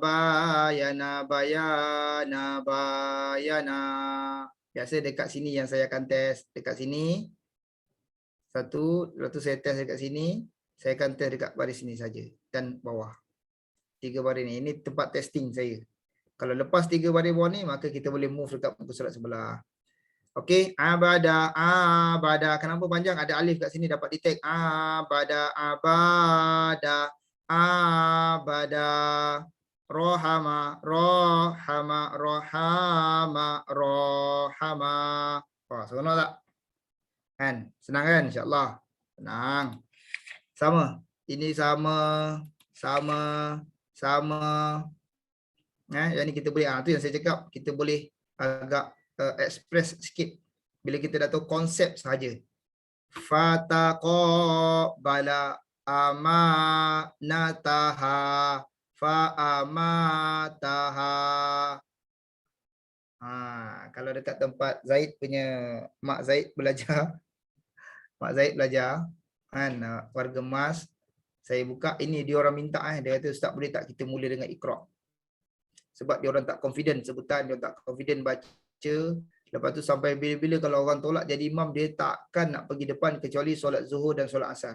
Biasa dekat sini yang saya akan test, dekat sini. Satu, lepas tu saya test dekat sini, saya akan test dekat baris sini saja dan bawah. 3 baris ni, ini tempat testing saya. Kalau lepas 3 baris bawah ni, maka kita boleh move dekat muka surat sebelah. Okey, abada. Kenapa panjang? Ada alif kat sini dapat detect. Abada. Rohama. Wah, seronok tak? Kan? Senang kan? InsyaAllah. Senang. Sama. Ini sama. Yang ni kita boleh, tu yang saya cakap, kita boleh agak express sikit bila kita dah tahu konsep sahaja. Fataqabbala amanataha fa'amataha. Kalau dekat tempat Zaid punya, Mak Zaid belajar kan, warga emas, saya buka ini, dia orang minta dia kata Ustaz boleh tak kita mula dengan Iqra. Sebab dia orang tak confident sebutan, dia tak confident baca. Lepas tu sampai bila-bila kalau orang tolak jadi imam, dia takkan nak pergi depan kecuali solat zuhur dan solat asar.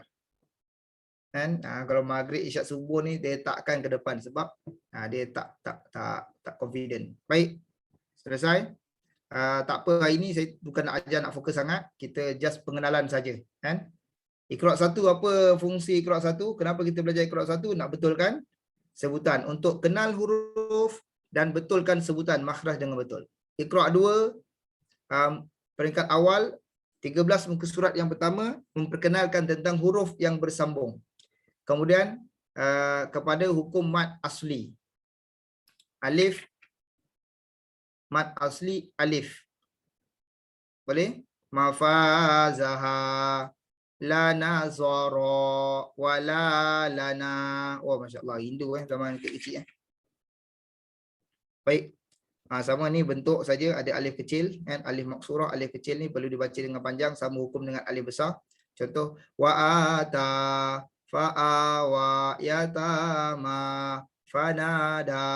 Kan? Kalau maghrib isyak subuh ni dia takkan ke depan sebab dia tak confident. Baik. Selesai. Tak apa, hari ni saya bukan nak ajar, nak fokus sangat. Kita just pengenalan saja, kan? Iqra 1, apa fungsi Iqra 1? Kenapa kita belajar Iqra 1? Nak betulkan sebutan, untuk kenal huruf dan betulkan sebutan makhraj dengan betul. Iqra 2, peringkat awal 13 muka surat yang pertama memperkenalkan tentang huruf yang bersambung. Kemudian kepada hukum mad asli. Alif, mad asli alif. Boleh? Mafazaha, la nazara, wala lana. Oh, masya-Allah, rindu zaman kecil. Baik. Sama ni bentuk saja, ada alif kecil kan, alif maksurah, alif kecil ni perlu dibaca dengan panjang, sama hukum dengan alif besar. Contoh wa'ata, fa'awa, yatama, fanada,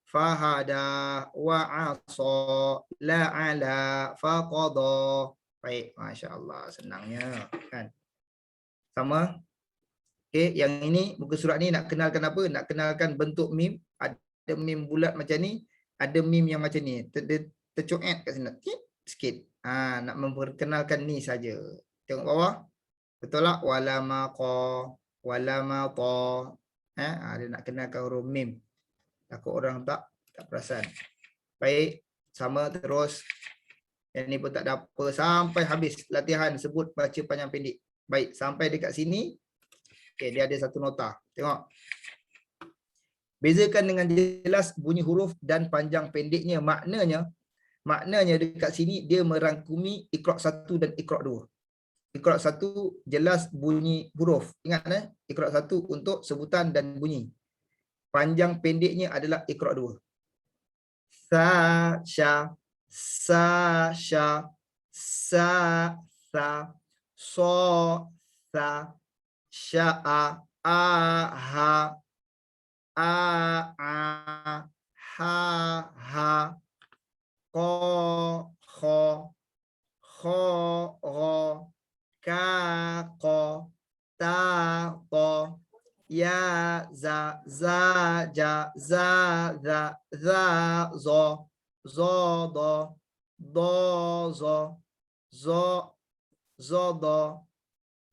fahada, wa'asa, la'ala, faqada. Baik, masya-Allah, senangnya kan. Sama. Okey, yang ini muka surat ni nak kenalkan apa? Nak kenalkan bentuk mim. Ada mim bulat macam ni, ada mim yang macam ni, tercoet kat sini sikit. Nak memperkenalkan ni saja. Tengok bawah. Betul tak? Walamaqa, walamata. Dia nak kenalkan huruf mim. Takut orang tak perasan. Baik, sama terus. Yang ni pun tak ada apa sampai habis latihan sebut baca panjang pendek. Baik, sampai dekat sini. Okey, dia ada satu nota. Tengok. Bezakan dengan jelas bunyi huruf dan panjang pendeknya. Maknanya dekat sini dia merangkumi Iqra 1 dan Iqra 2. Iqra 1 jelas bunyi huruf. Ingat Iqra 1 untuk sebutan dan bunyi. Panjang pendeknya adalah Iqra 2. Sa, sya, sa, sya, sa, sa, so, sa, sya'a, a, ha, a, ha, ha, ko, kho, kho, ro, ka, ko, ta, to, ya, za, ja, za, za, zo, do,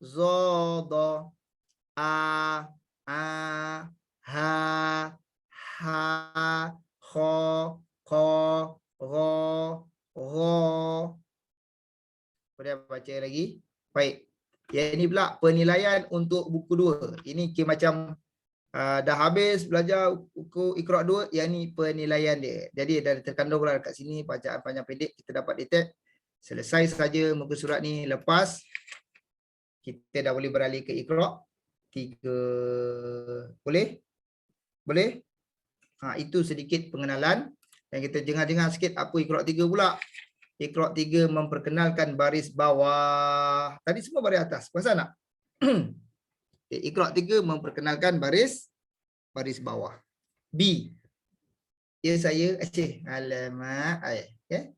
zo, do, a, ha, kho, ro. Boleh baca lagi? Baik. Yang ini pula penilaian untuk buku 2. Ini macam Dah habis belajar buku Iqra 2, yang ni penilaian dia. Jadi dah terkandunglah dekat sini bacaan panjang pendek kita dapat detect. Selesai saja muka surat ni, lepas kita dah boleh beralih ke Iqra 3. Boleh? Boleh? Itu sedikit pengenalan. Dan kita dengar-dengar sikit apa Iqra 3 pula. Iqra 3 memperkenalkan baris bawah. Tadi semua baris atas. Perasan tak? Iqra 3 memperkenalkan baris bawah. B. Ya saya alamak okay.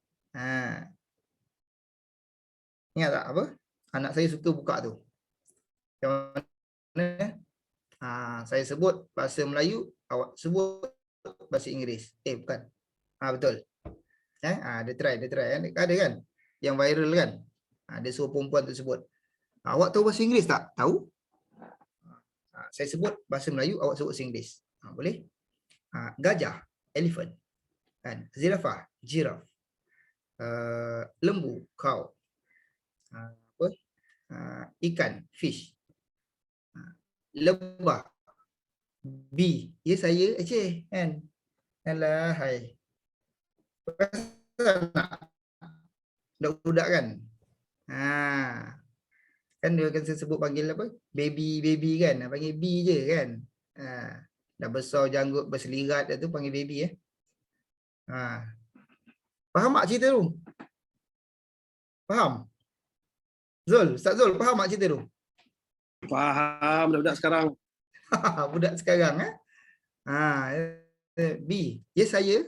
Ingat tak apa? Anak saya suka buka tu. Yang mana? Saya sebut bahasa Melayu, awak sebut bahasa Inggeris. Bukan. Betul. Dia try kan? Ada kan? Yang viral kan? Dia suruh perempuan tu sebut. Awak tahu bahasa Inggeris tak? Tahu? Saya sebut bahasa Melayu, awak sebut bahasa Inggeris. Boleh? Gajah, elephant. Kan? Zirafah, giraffe. Lembu, cow. Ikan, fish. Lebah, bee. Ya saya, kan? Alah, hai. Budak-budak kan? Kan dia akan sebut panggil apa? Baby kan? Panggil bee je kan? Dah besar janggut berselirat tu panggil baby Faham tak cerita tu? Faham? Zul, Ustaz Zul, faham tak cerita tu? Faham budak sekarang. Budak sekarang B. Ya saya.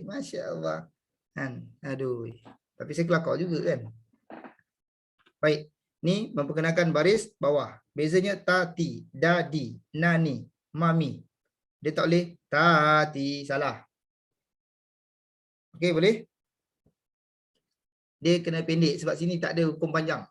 Masya-Allah. Kan? Aduh. Tapi saya kelakar juga kan. Baik. Ni memperkenalkan baris bawah. Bezanya tati, dadi, nani, mami. Dia tak boleh tati, salah. Okey, boleh? Dia kena pendek sebab sini tak ada hukum panjang.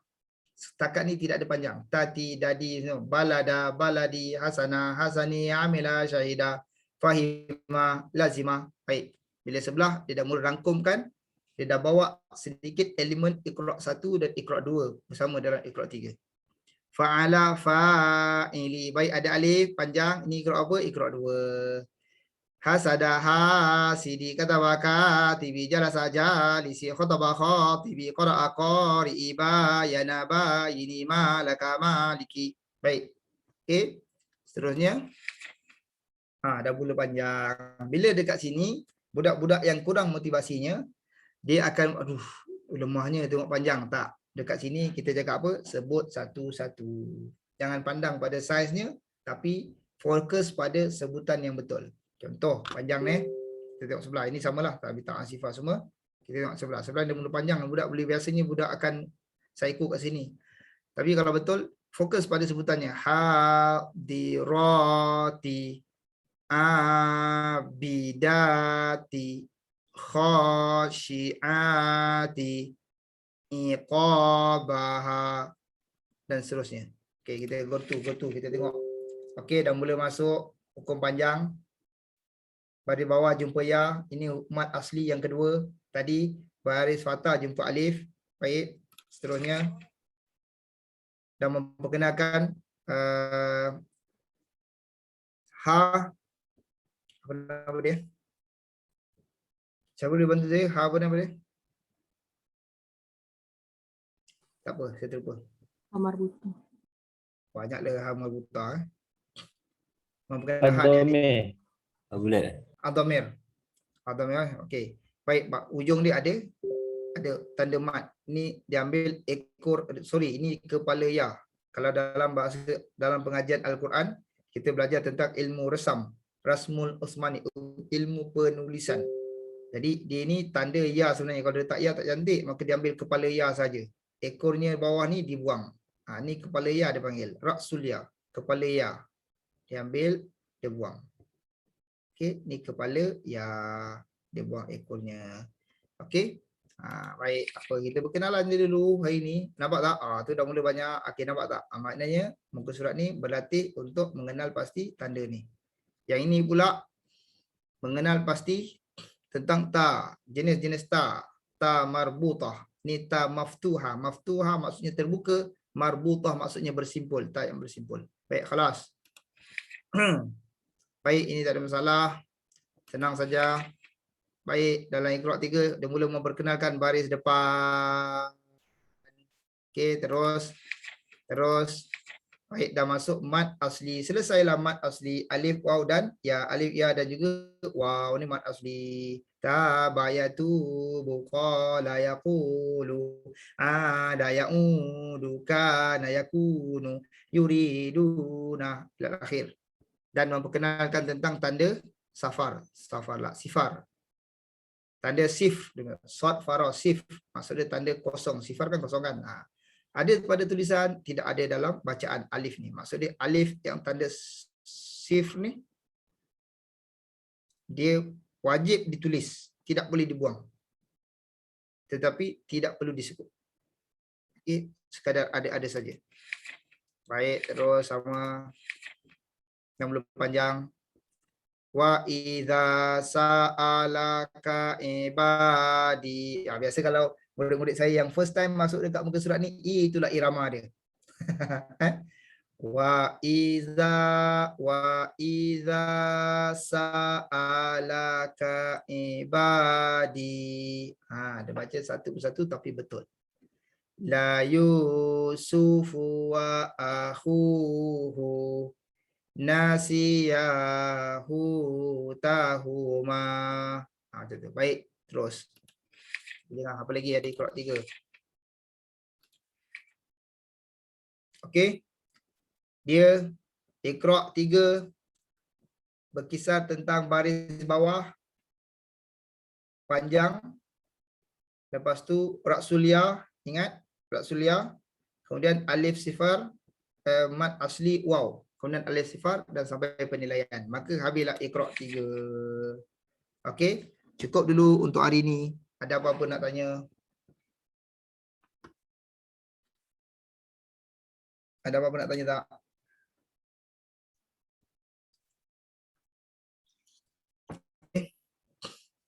Setakat ni tidak ada panjang. Tati, dadi, balada, baladi, hasana, hasani, amila, syahida, fahima, lazima. Baik. Bila sebelah, dia dah mula rangkumkan. Dia dah bawa sedikit elemen Iqra 1 dan Iqra 2 bersama dalam Iqra 3. Fa'ala, fa'ili. Baik, ada alif panjang. Ini Iqra apa? Iqra 2. Hasada, hasidi, kataba, katibi, jalasa, jalisi, khutaba, khatibi, qara'a, qari'i, bayana, bayini, malaka, maliki. Baik. Okey. Seterusnya. Dah mula panjang. Bila dekat sini, budak-budak yang kurang motivasinya, dia akan, aduh, lemahnya tengok panjang. Tak. Dekat sini kita cakap apa? Sebut satu-satu. Jangan pandang pada saiznya, tapi fokus pada sebutan yang betul. Contoh, panjang ni. Kita tengok sebelah. Ini samalah. Tapi tak asifah semua. Kita tengok sebelah. Sebelah dia mula panjang. Budak boleh, biasanya budak akan psycho kat sini. Tapi kalau betul, fokus pada sebutannya. Hadirati, abidati, khasyiati, iqabaha, dan seterusnya. Okey, kita go to kita tengok. Okey, dah mula masuk hukum panjang. Baris bawah jumpa ya. Ini mat asli yang kedua. Tadi baris fathah jumpa alif. Baik, seterusnya dah memperkenalkan ha. Apa nama dia? Siapa boleh bantu saya? Ha apa nama dia? Tak apa, saya terlupa. Marbuta. Banyaklah ha marbuta. Memperkenalkan ha ni. Boleh. Adamir. Okey. Baik, ujung dia ada tanda mat. Ini diambil ekor, ini kepala ya. Kalau dalam pengajian Al-Quran, kita belajar tentang ilmu resam, Rasmul Usmani, ilmu penulisan. Jadi dia ni tanda ya sebenarnya. Kalau dia tak ya tak cantik, maka diambil kepala ya saja. Ekornya bawah ni dibuang. Ni kepala ya dia panggil. Rasul ya, kepala ya. Diambil, dia buang. Okey, ni kepala ya, dia buang ekornya. Okey. Baik, apa kita berkenalan je dulu hari ni. Nampak tak? Tu dah mula banyak. Okey, nampak tak? Maknanya muka surat ni berlatih untuk mengenal pasti tanda ni. Yang ini pula mengenal pasti tentang ta, jenis-jenis ta. Ta marbutah. Ni ta maftuha. Maftuha maksudnya terbuka, marbutah maksudnya bersimpul, ta yang bersimpul. Baik, khalas. Baik, ini tak ada masalah. Senang saja. Baik, dalam Iqra 3 dia mula memperkenalkan baris depan. Okey, terus. Baik, dah masuk mad asli. Selesailah mad asli alif waw dan ya, alif ya dan juga waw ni mad asli. Tabayatu buqala yaqulu ada yaudu kana yakunu yuriduna ila akhir. Dan memperkenalkan tentang tanda safar. Sifar. Tanda sif dengan sod fara sif, maksudnya tanda kosong. Sifar kan kosong kan. Ada pada tulisan, tidak ada dalam bacaan alif ni. Maksudnya alif yang tanda sif ni dia wajib ditulis, tidak boleh dibuang. Tetapi tidak perlu disebut. Okey, sekadar ada saja. Baik, terus sama yang belum panjang. Wa idza sa'alaka ibadi. Biasa kalau murid-murid saya yang first time masuk dekat muka surat ni, itulah irama dia. Wa idza sa'alaka ibadi. Dia baca satu persatu tapi betul. La yusufu wa akhuhu nasiyahu tahuma. Macam tu. Baik, terus. Jangan apa lagi ada Iqra 3. Okey. Dia Iqra 3 berkisar tentang baris bawah panjang. Lepas tu Raksulia, ingat Raksulia. Kemudian alif sifar, mad asli waw. Kemudian alif sifar dan sampai penilaian. Maka habislah Iqra 3. Okey, cukup dulu untuk hari ini. Ada apa-apa nak tanya? Ada apa-apa nak tanya tak?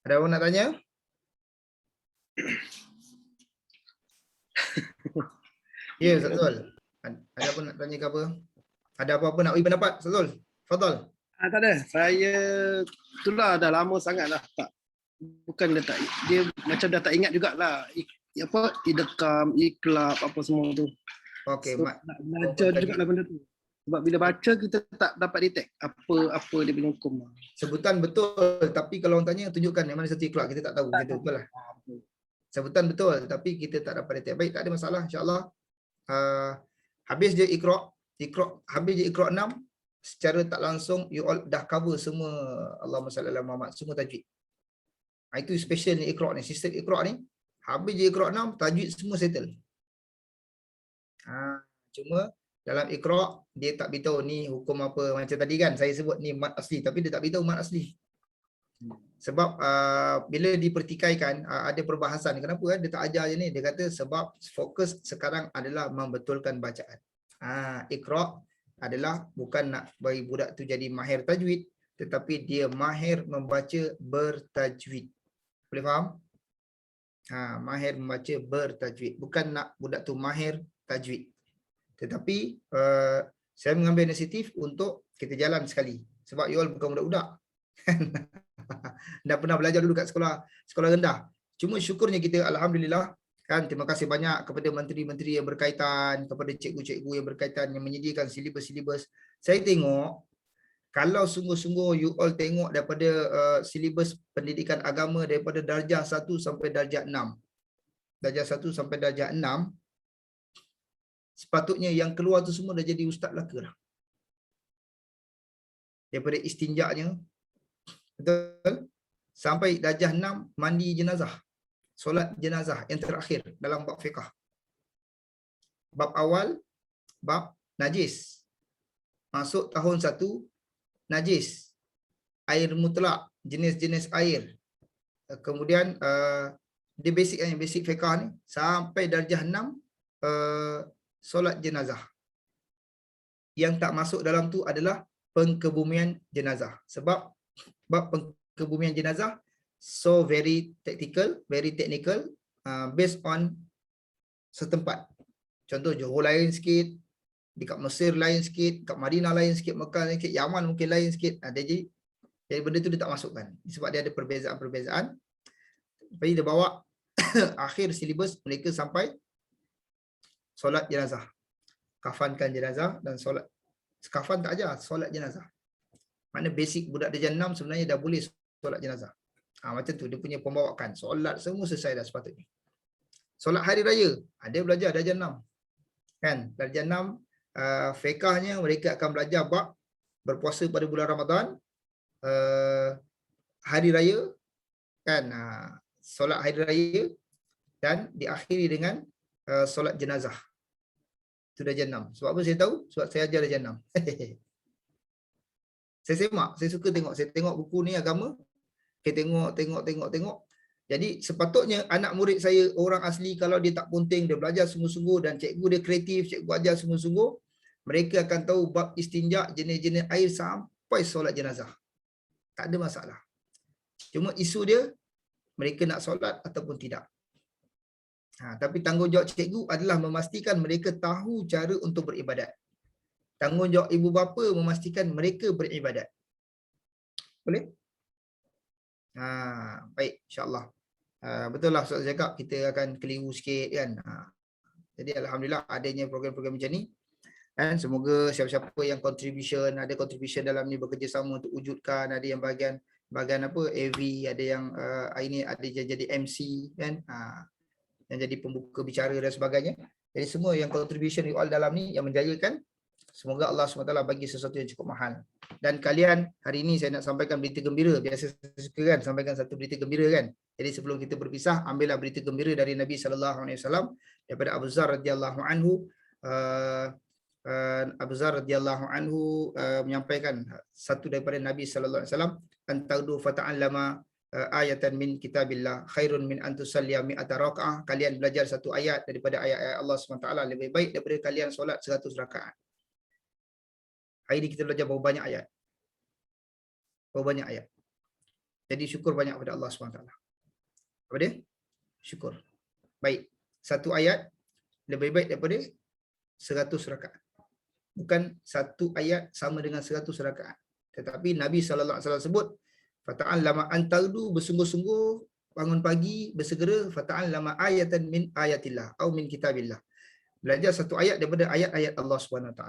Ada apa nak tanya? Ya, Satul. Ada apa nak tanya ke apa? Ada apa-apa nak bagi pendapat, Satul? Fadal. Tak ada. Saya itulah dah lama sangat lah tak. Bukan dia macam dah tak ingat jugalah. Apa idgham, iqlab apa semua tu. Okey, So, nak belajar jugalah benda tu. Sebab bila baca kita tak dapat detect apa dia punya hukum. Sebutan betul, tapi kalau orang tanya tunjukkan yang mana satu iqlab, kita tak tahu. Kita betul lah. Sebutan betul tapi kita tak dapat detect. Baik, tak ada masalah, insya-Allah. Habis je Iqra, habis je Iqra 6, secara tak langsung you all dah cover semua Allahumma salli ala Muhammad, semua tajwid. Itu special ni Iqra ni, sistem Iqra ni. Habis je Iqra 6, tajwid semua settle. Cuma dalam Iqra dia tak beritahu ni hukum apa, macam tadi kan saya sebut ni mad asli, tapi dia tak beritahu mad asli. Sebab bila dipertikaikan ada perbahasan. Kenapa kan dia tak ajar je ni? Dia kata sebab fokus sekarang adalah membetulkan bacaan. Iqra adalah bukan nak bagi budak tu jadi mahir tajwid, tetapi dia mahir membaca bertajwid. Boleh faham? Mahir membaca bertajwid. Bukan nak budak tu mahir tajwid. Tetapi saya mengambil inisiatif untuk kita jalan sekali. Sebab you all bukan budak-budak. Dah pernah belajar dulu kat sekolah rendah. Cuma syukurnya kita alhamdulillah kan, terima kasih banyak kepada menteri-menteri yang berkaitan, kepada cikgu-cikgu yang berkaitan yang menyediakan silibus-silibus. Saya tengok kalau sungguh-sungguh you all tengok daripada silibus pendidikan agama daripada darjah 1 sampai darjah 6. Darjah 1 sampai darjah 6 sepatutnya yang keluar tu semua dah jadi ustaz laka dah. Daripada istinjaknya, betul? Sampai darjah 6 mandi jenazah. Solat jenazah yang terakhir dalam bab fiqh. Bab awal, bab najis. Masuk tahun 1, najis. Air mutlak, jenis-jenis air. Kemudian dia basic fiqh ni sampai darjah 6 solat jenazah. Yang tak masuk dalam tu adalah pengkebumian jenazah. Sebab bab pengkebumian jenazah so very technical, based on setempat. Contoh Johor lain sikit, dekat Mesir lain sikit, dekat Madinah lain sikit, Mekah lain sikit, Yaman mungkin lain sikit. Jadi benda tu dia tak masukkan. Sebab dia ada perbezaan-perbezaan. Jadi dia bawa akhir silibus mereka sampai solat jenazah. Kafankan jenazah dan solat. Kafan tak ajar, solat jenazah. Mana basic budak darjah 6 sebenarnya dah boleh solat jenazah. Macam tu dia punya pembawakan. Solat semua selesai dah sepatutnya. Solat hari raya, dia belajar darjah 6. Kan? Darjah 6 fiqahnya mereka akan belajar bab berpuasa pada bulan Ramadan, hari raya, kan? Solat hari raya dan diakhiri dengan solat jenazah. Itu darjah 6. Sebab apa saya tahu? Sebab saya ajar darjah 6. Saya semak, saya suka tengok. Saya tengok buku ni agama. Saya tengok. Jadi sepatutnya anak murid saya orang asli kalau dia tak punting, dia belajar sungguh-sungguh dan cikgu dia kreatif, cikgu ajar sungguh-sungguh, mereka akan tahu bab istinja, jenis-jenis air sampai solat jenazah. Tak ada masalah. Cuma isu dia mereka nak solat ataupun tidak. Tapi tanggungjawab cikgu adalah memastikan mereka tahu cara untuk beribadat. Tanggungjawab ibu bapa memastikan mereka beribadat. Boleh? Baik, insyaAllah. Betul lah Ustaz cakap, kita akan keliru sikit kan. Jadi Alhamdulillah adanya program-program macam ni. Dan semoga siapa-siapa yang ada contribution dalam ni, bekerjasama untuk wujudkan. Ada yang bahagian AV, ada yang ini ada yang jadi MC kan. Yang jadi pembuka bicara dan sebagainya. Jadi semua yang contribution all dalam ni yang menjayakan. Semoga Allah SWT bagi sesuatu yang cukup mahal. Dan kalian, hari ini saya nak sampaikan berita gembira. Biasa saya suka kan sampaikan satu berita gembira kan. Jadi sebelum kita berpisah, ambillah berita gembira dari Nabi SAW daripada Abu Zar radhiyallahu anhu. Abu Zar radhiyallahu anhu menyampaikan satu daripada Nabi SAW, antaudu fata'allama ayatan min kitabillah khairun min antusalliya mi'ata raka'ah. Kalian belajar satu ayat daripada ayat-ayat Allah SWT lebih baik daripada kalian solat 100 rakaat. Hari ini kita belajar berapa banyak ayat. Berapa banyak ayat. Jadi syukur banyak kepada Allah SWT. Apa dia? Syukur. Baik. Satu ayat lebih baik daripada 100 rakaat. Bukan satu ayat sama dengan 100 rakaat. Tetapi Nabi SAW sebut, fata'allama antaudu, bersungguh-sungguh, bangun pagi, bersegera, fata'allama ayatan min ayatillah, atau min kitabillah. Belajar satu ayat daripada ayat-ayat Allah SWT.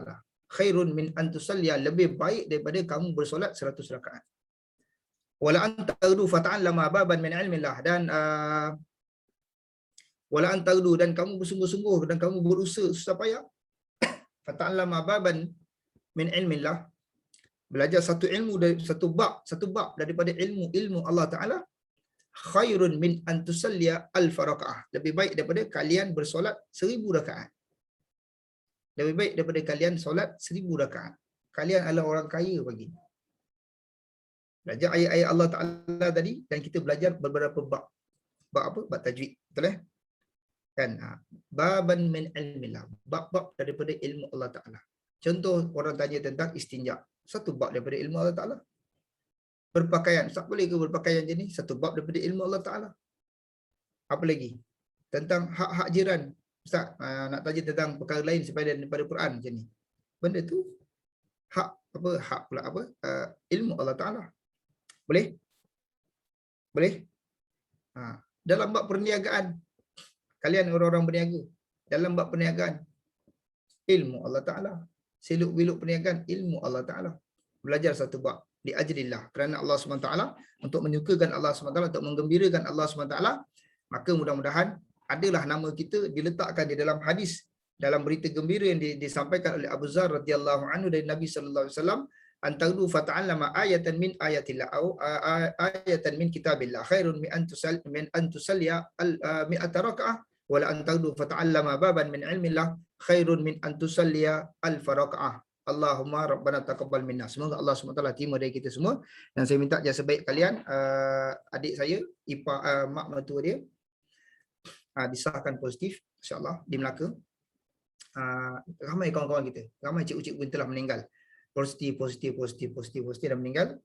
Khairun min antusalliya, lebih baik daripada kamu bersolat 100 rakaat. Wala antaudu fata'allama baban min ilmillah, dan wala antaudu, dan kamu bersungguh-sungguh dan kamu berusaha susah payah, fata'allama baban min ilmillah, belajar satu ilmu dari satu bab daripada ilmu Allah Taala, khairun min antusalliya al-faraqah, lebih baik daripada kalian bersolat 1000 rakaat. Lebih baik daripada kalian solat 1000 rakaat. Kalian adalah orang kaya pagi. Belajar ayat-ayat Allah Taala tadi dan kita belajar beberapa bab. Bab apa? Bab tajwid. Betul eh? Kan? Baban min ilmillah. Bab-bab daripada ilmu Allah Taala. Contoh orang tanya tentang istinja. Satu bab daripada ilmu Allah Taala. Berpakaian. Tak boleh ke berpakaian macam ni? Satu bab daripada ilmu Allah Taala. Apa lagi? Tentang hak-hak jiran. Ustaz nak tanya tentang perkara lain selain daripada Quran macam ni. Benda tu hak apa? Hak pula apa? Ilmu Allah Taala. Boleh? Boleh? Dalam bab perniagaan, kalian orang-orang berniaga, dalam bab perniagaan, ilmu Allah Taala. Seluk-beluk perniagaan, ilmu Allah Taala. Belajar satu bab li ajrillah, kerana Allah SWT, untuk menyukakan Allah SWT, untuk menggembirakan Allah SWT, maka mudah-mudahan adalah nama kita diletakkan di dalam hadis, dalam berita gembira yang disampaikan oleh Abu Zar radhiyallahu anhu dari Nabi sallallahu alaihi wasallam, antaudu fata'allama ayatan min ayatillah, au ayatan min kitabillah, khairun min antusalliya mi'ata raka'ah, wala antaudu fata'allama baban min ilmillah, khairun min antusalliya al-faraqa'ah. Allahumma rabbana taqabbal minna. Semoga Allah SWT terima dari kita semua. Dan saya minta jasa baik kalian, adik saya, mak mertua dia, disahkan positif, insyaAllah, di Melaka. Ramai kawan-kawan kita, ramai cikgu-cikgu yang telah meninggal. Positif dah meninggal.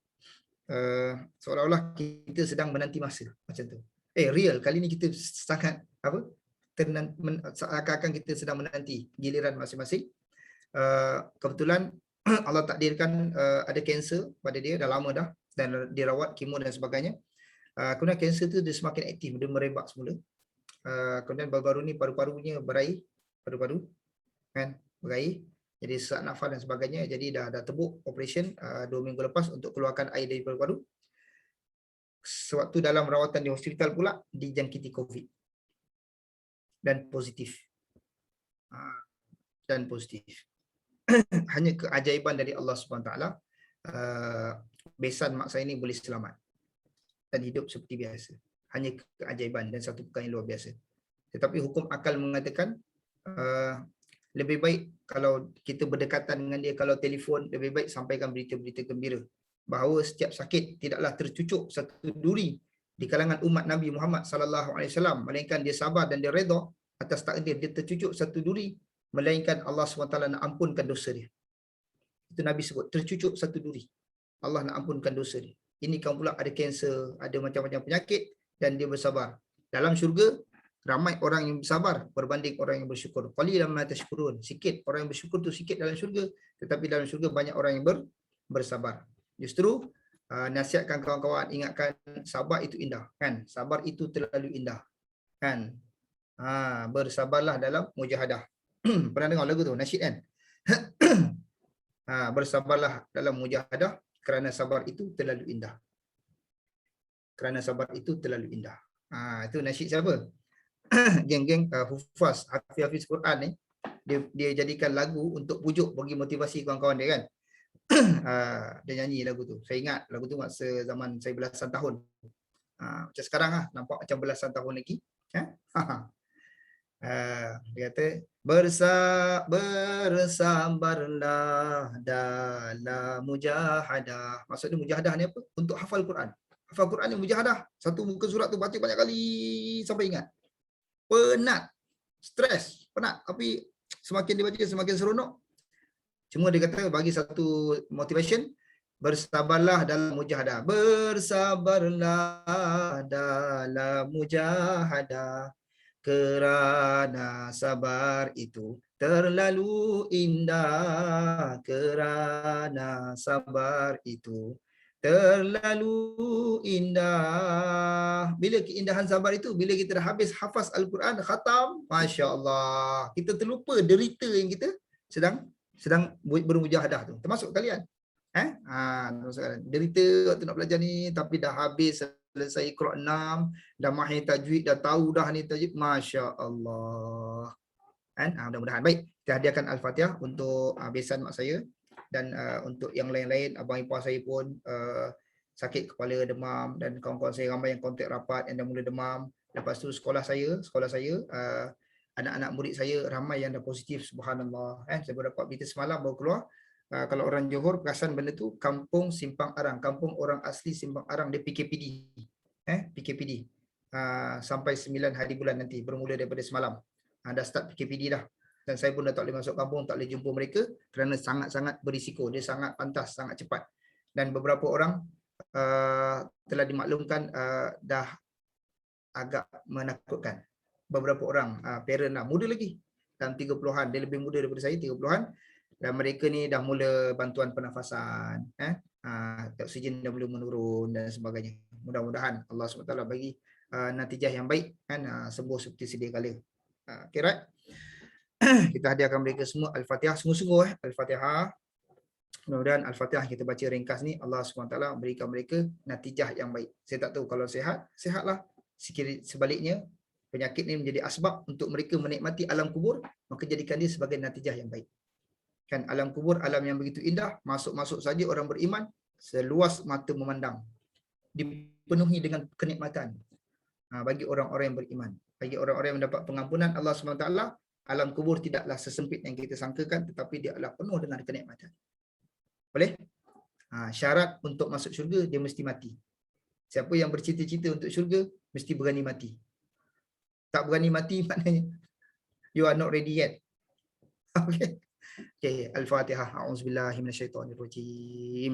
Seolah-olah kita sedang menanti masa macam tu. Real, kali ni kita sangat apa? Seakan-akan kita sedang menanti giliran masing-masing. kebetulan Allah takdirkan ada kanser pada dia, dah lama dah, dan dirawat kemo dan sebagainya. Kemudian kanser tu dia semakin aktif, dia merebak semula. Kemudian baru-baru ni paru-parunya berair, paru-paru kan berair, jadi sesak nafas dan sebagainya. Jadi dah tebuk operation 2 minggu lepas untuk keluarkan air dari paru-paru. Sewaktu dalam rawatan di hospital pula dijangkiti COVID dan positif. Hanya keajaiban dari Allah SWT, besan mak saya ni boleh selamat dan hidup seperti biasa. Hanya keajaiban dan satu perkara yang luar biasa. Tetapi hukum akal mengatakan lebih baik kalau kita berdekatan dengan dia, kalau telefon, lebih baik sampaikan berita-berita gembira bahawa setiap sakit tidaklah tercucuk satu duri di kalangan umat Nabi Muhammad sallallahu alaihi wasallam, melainkan dia sabar dan dia redha atas takdir dia tercucuk satu duri, melainkan Allah SWT nak ampunkan dosa dia. Itu Nabi sebut, tercucuk satu duri, Allah nak ampunkan dosa dia. Ini kan pula ada kanser, ada macam-macam penyakit, dan dia bersabar. Dalam syurga ramai orang yang bersabar berbanding orang yang bersyukur. Qalilan ma tashkurun. Sikit orang yang bersyukur tu sikit dalam syurga, tetapi dalam syurga banyak orang yang bersabar. Justru nasihatkan kawan-kawan, ingatkan sabar itu indah kan. Sabar itu terlalu indah kan. Bersabarlah dalam mujahadah. Pernah dengar lagu tu, nasyid kan? Bersabarlah dalam mujahadah kerana sabar itu terlalu indah. Kerana sabar itu terlalu indah. Itu nasyid siapa? Geng-geng hufaz, hafiz Quran ni, dia jadikan lagu untuk pujuk, bagi motivasi kawan-kawan dia kan. Dia nyanyi lagu tu. Saya ingat lagu tu masa zaman saya belasan tahun. Macam sekarang lah, nampak macam belasan tahun lagi. Dia kata, bersabarlah dalam mujahadah. Maksudnya mujahadah ni apa? Untuk hafal Quran. Hafal Quran ni mujahadah. Satu muka surat tu baca banyak kali sampai ingat. Penat, stres, penat. Tapi semakin dibaca semakin seronok. Cuma dia kata bagi satu motivation, bersabarlah dalam mujahadah. Bersabarlah dalam mujahadah. Kerana sabar itu terlalu indah. Kerana sabar itu terlalu indah. Bila keindahan sabar itu, bila kita dah habis hafaz Al-Quran, khatam, Masya Allah, kita terlupa derita yang kita sedang bermujahadah tu. Termasuk kalian. Termasuk kalian. Derita waktu nak belajar ni, tapi dah habis, selesai Iqra' 6, dah mahir tajwid, dah tahu dah ni tajwid. Masya Allah. Mudah-mudahan. Baik, kita hadiahkan Al-Fatihah untuk besan mak saya. Dan untuk yang lain-lain, abang ipar saya pun sakit kepala, demam, dan kawan-kawan saya ramai yang kontak rapat yang dah mula demam. Lepas tu sekolah saya, anak-anak murid saya ramai yang dah positif, subhanallah. Saya baru dapat berita semalam baru keluar. Kalau orang Johor perasan benda tu, kampung Simpang Arang, kampung orang asli Simpang Arang, dia PKPD. PKPD. Sampai 9 hari bulan nanti, bermula daripada semalam. Dah start PKPD dah. Dan saya pun dah tak boleh masuk kampung, tak boleh jumpa mereka kerana sangat-sangat berisiko. Dia sangat pantas, sangat cepat. Dan beberapa orang telah dimaklumkan dah agak menakutkan. Beberapa orang parent lah, muda lagi, dalam 30-an, dia lebih muda daripada saya, 30-an, dan mereka ni dah mula bantuan pernafasan, oksigen dah mula menurun dan sebagainya. Mudah-mudahan Allah SWT bagi natijah yang baik kan, sembuh seperti sedia kala. Okay, right? Kita hadiahkan mereka semua Al-Fatihah, sungguh-sungguh Al-Fatihah. Mudah-mudahan Al-Fatihah kita baca ringkas ni, Allah SWT berikan mereka natijah yang baik. Saya tak tahu kalau sihat, sihatlah. Sebaliknya, penyakit ni menjadi asbab untuk mereka menikmati alam kubur, maka jadikan dia sebagai natijah yang baik. Kan alam kubur, alam yang begitu indah, masuk-masuk saja orang beriman, seluas mata memandang. Dipenuhi dengan kenikmatan. Bagi orang-orang yang beriman. Bagi orang-orang yang mendapat pengampunan Allah SWT, alam kubur tidaklah sesempit yang kita sangkakan, tetapi dia adalah penuh dengan kenikmatan. Boleh? Syarat untuk masuk syurga, dia mesti mati. Siapa yang bercita-cita untuk syurga, mesti berani mati. Tak berani mati maknanya you are not ready yet. Okay. Al-Fatihah. A'udzubillahi minasyaitonirrajim.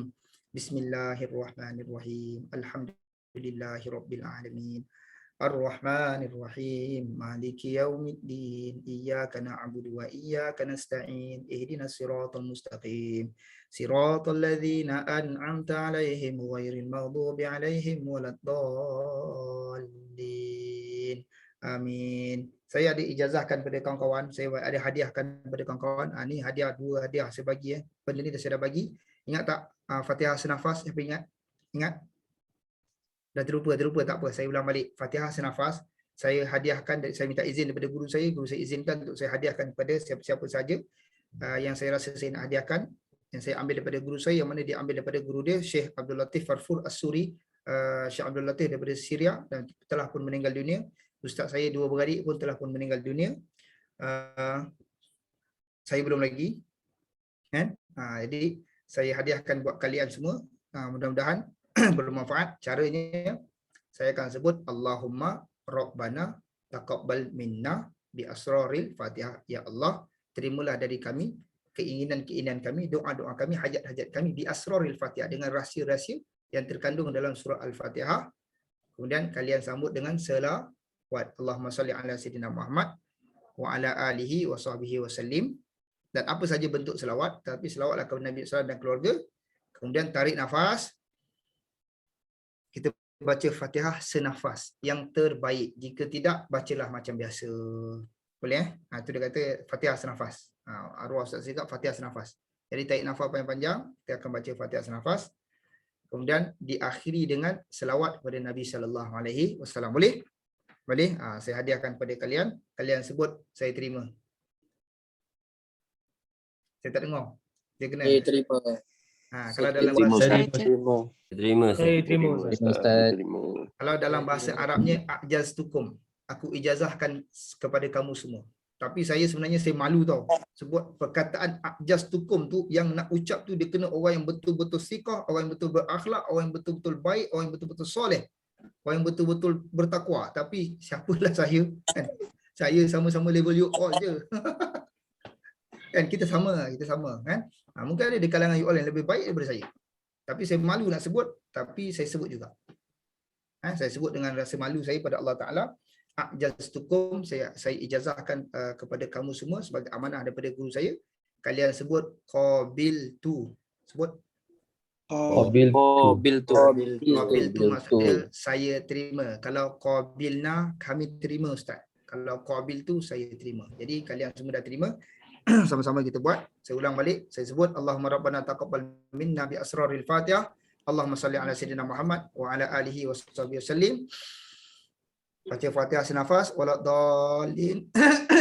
Bismillahirrahmanirrahim. Alhamdulillahirabbil alamin. Ar-Rahmanir Rahim. Maliki yaumiddin. Iyyaka na'budu wa iyyaka nasta'in. Ihdinas siratal mustaqim. Siratal ladzina an'amta 'alaihim ghairil maghdubi 'alaihim waladdallin. Amin. Saya ada ijazahkan pada kawan-kawan, saya ada hadiahkan pada kawan-kawan. Ni hadiah, 2 hadiah saya bagi. Benda ni dah saya dah bagi. Ingat tak Fatihah senafas? Siapa ingat? Ingat? Dah terlupa tak apa. Saya ulang balik. Fatihah senafas saya hadiahkan, saya minta izin daripada guru saya izinkan untuk saya hadiahkan kepada siapa-siapa saja yang saya rasa saya nak hadiahkan, yang saya ambil daripada guru saya, yang mana dia ambil daripada guru dia Syekh Abdul Latif Farfur As-Suri. Syekh Abdul Latif daripada Syria dan telah pun meninggal dunia. Ustaz saya 2 beradik pun telah pun meninggal dunia. Saya belum lagi kan. Jadi saya hadiahkan buat kalian semua. Mudah-mudahan bermanfaat. Caranya saya akan sebut Allahumma Rabbana taqabbal minna bi asraril Fatihah. Ya Allah, terimalah dari kami keinginan-keinginan kami, doa-doa kami, hajat-hajat kami bi asraril Fatihah, dengan rahsia-rahsia yang terkandung dalam surah Al-Fatihah. Kemudian kalian sambut dengan selawat. Allahumma salli ala sayyidina Muhammad wa ala alihi wa sahbihi wa sallim. Dan apa saja bentuk selawat, tapi selawatlah kepada Nabi SAW dan keluarga. Kemudian tarik nafas. Kita baca Fatihah senafas yang terbaik. Jika tidak, bacalah macam biasa. Boleh itu dia kata Fatihah senafas. Arwah Ustaz cakap Fatihah senafas. Jadi tarik nafas panjang-panjang, kita akan baca Fatihah senafas. Kemudian diakhiri dengan selawat kepada Nabi sallallahu alaihi wasallam. Boleh? Boleh? Saya hadiahkan kepada kalian. Kalian sebut saya terima. Saya tak dengar. Dia kena. Saya terima. Kalau dalam terima, bahasa kalau dalam bahasa Arabnya ajaztukum, aku ijazahkan kepada kamu semua. Tapi saya sebenarnya saya malu tau. Sebut perkataan ajaztukum tu yang nak ucap tu dia kena orang yang betul-betul siqah, orang yang betul berakhlak, orang yang betul-betul baik, orang yang betul-betul soleh, orang yang betul-betul bertakwa. Tapi siapalah saya kan? Saya sama-sama level you all je. Kan kita sama kan. Mungkin ada di kalangan you all yang lebih baik daripada saya. Tapi saya malu nak sebut, tapi saya sebut juga. Saya sebut dengan rasa malu saya pada Allah Taala. Ajaztukum, saya ijazahkan kepada kamu semua sebagai amanah daripada guru saya. Kalian sebut qabiltu. Sebut Qabiltu maksudnya saya terima. Kalau qabilna, kami terima Ustaz. Kalau qabiltu, saya terima. Jadi kalian semua dah terima. Sama-sama kita buat. Saya ulang balik. Saya sebut Allahumma Rabbana taqabbal minna bi asraril Fatihah. Allahumma salli ala sayyidina Muhammad wa ala alihi wa sahbihi wasallim. Baca Fatihah senafas. Waladdallin.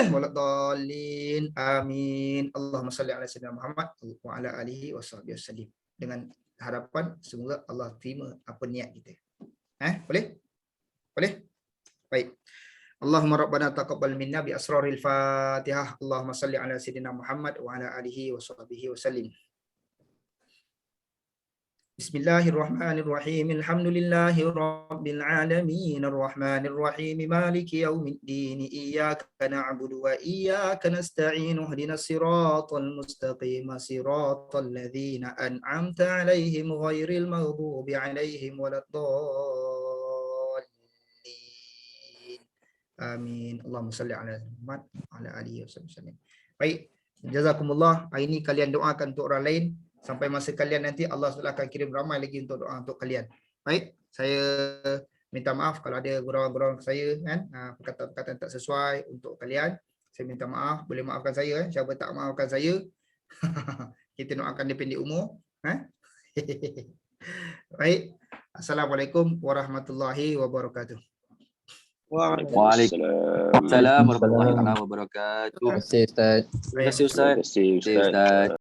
Waladdallin. Amin. Allahumma salli ala sayyidina Muhammad wa ala alihi wa sahbihi wasallim. Dengan harapan semoga Allah terima apa niat kita. Boleh? Boleh? Baik. Allahumma Rabbana taqabbal minna bi asraril Fatihah. Allahumma salli ala sayyidina Muhammad wa ala alihi wa sahbihi wa sallim. Bismillahirrahmanirrahim. Alhamdulillahi rabbil alamin. Arrahmanir rahim. Maliki yaumiddin. Iyyaka na'budu wa iyyaka nasta'in. Ihdinas siratal mustaqim. Siratal ladzina an'amta 'alaihim ghairil maghdubi 'alaihim waladdallin. Amin. Allahumma salli ala Muhammad wa ala alihi wasallam. Baik, jazakumullah. Hari ini kalian doakan untuk orang lain sampai masa kalian nanti Allah SWT akan kirim ramai lagi untuk doa untuk kalian. Baik, saya minta maaf kalau ada gurau-gurau saya kan, perkataan-perkataan tak sesuai untuk kalian. Saya minta maaf, boleh maafkan saya siapa tak maafkan saya. Kita doakan dia pendek umur, Baik. Assalamualaikum warahmatullahi wabarakatuh. Waalaikumsalam warahmatullahi wabarakatuh. Terima kasih Ustaz. Terima kasih Ustaz. Terima kasih Ustaz.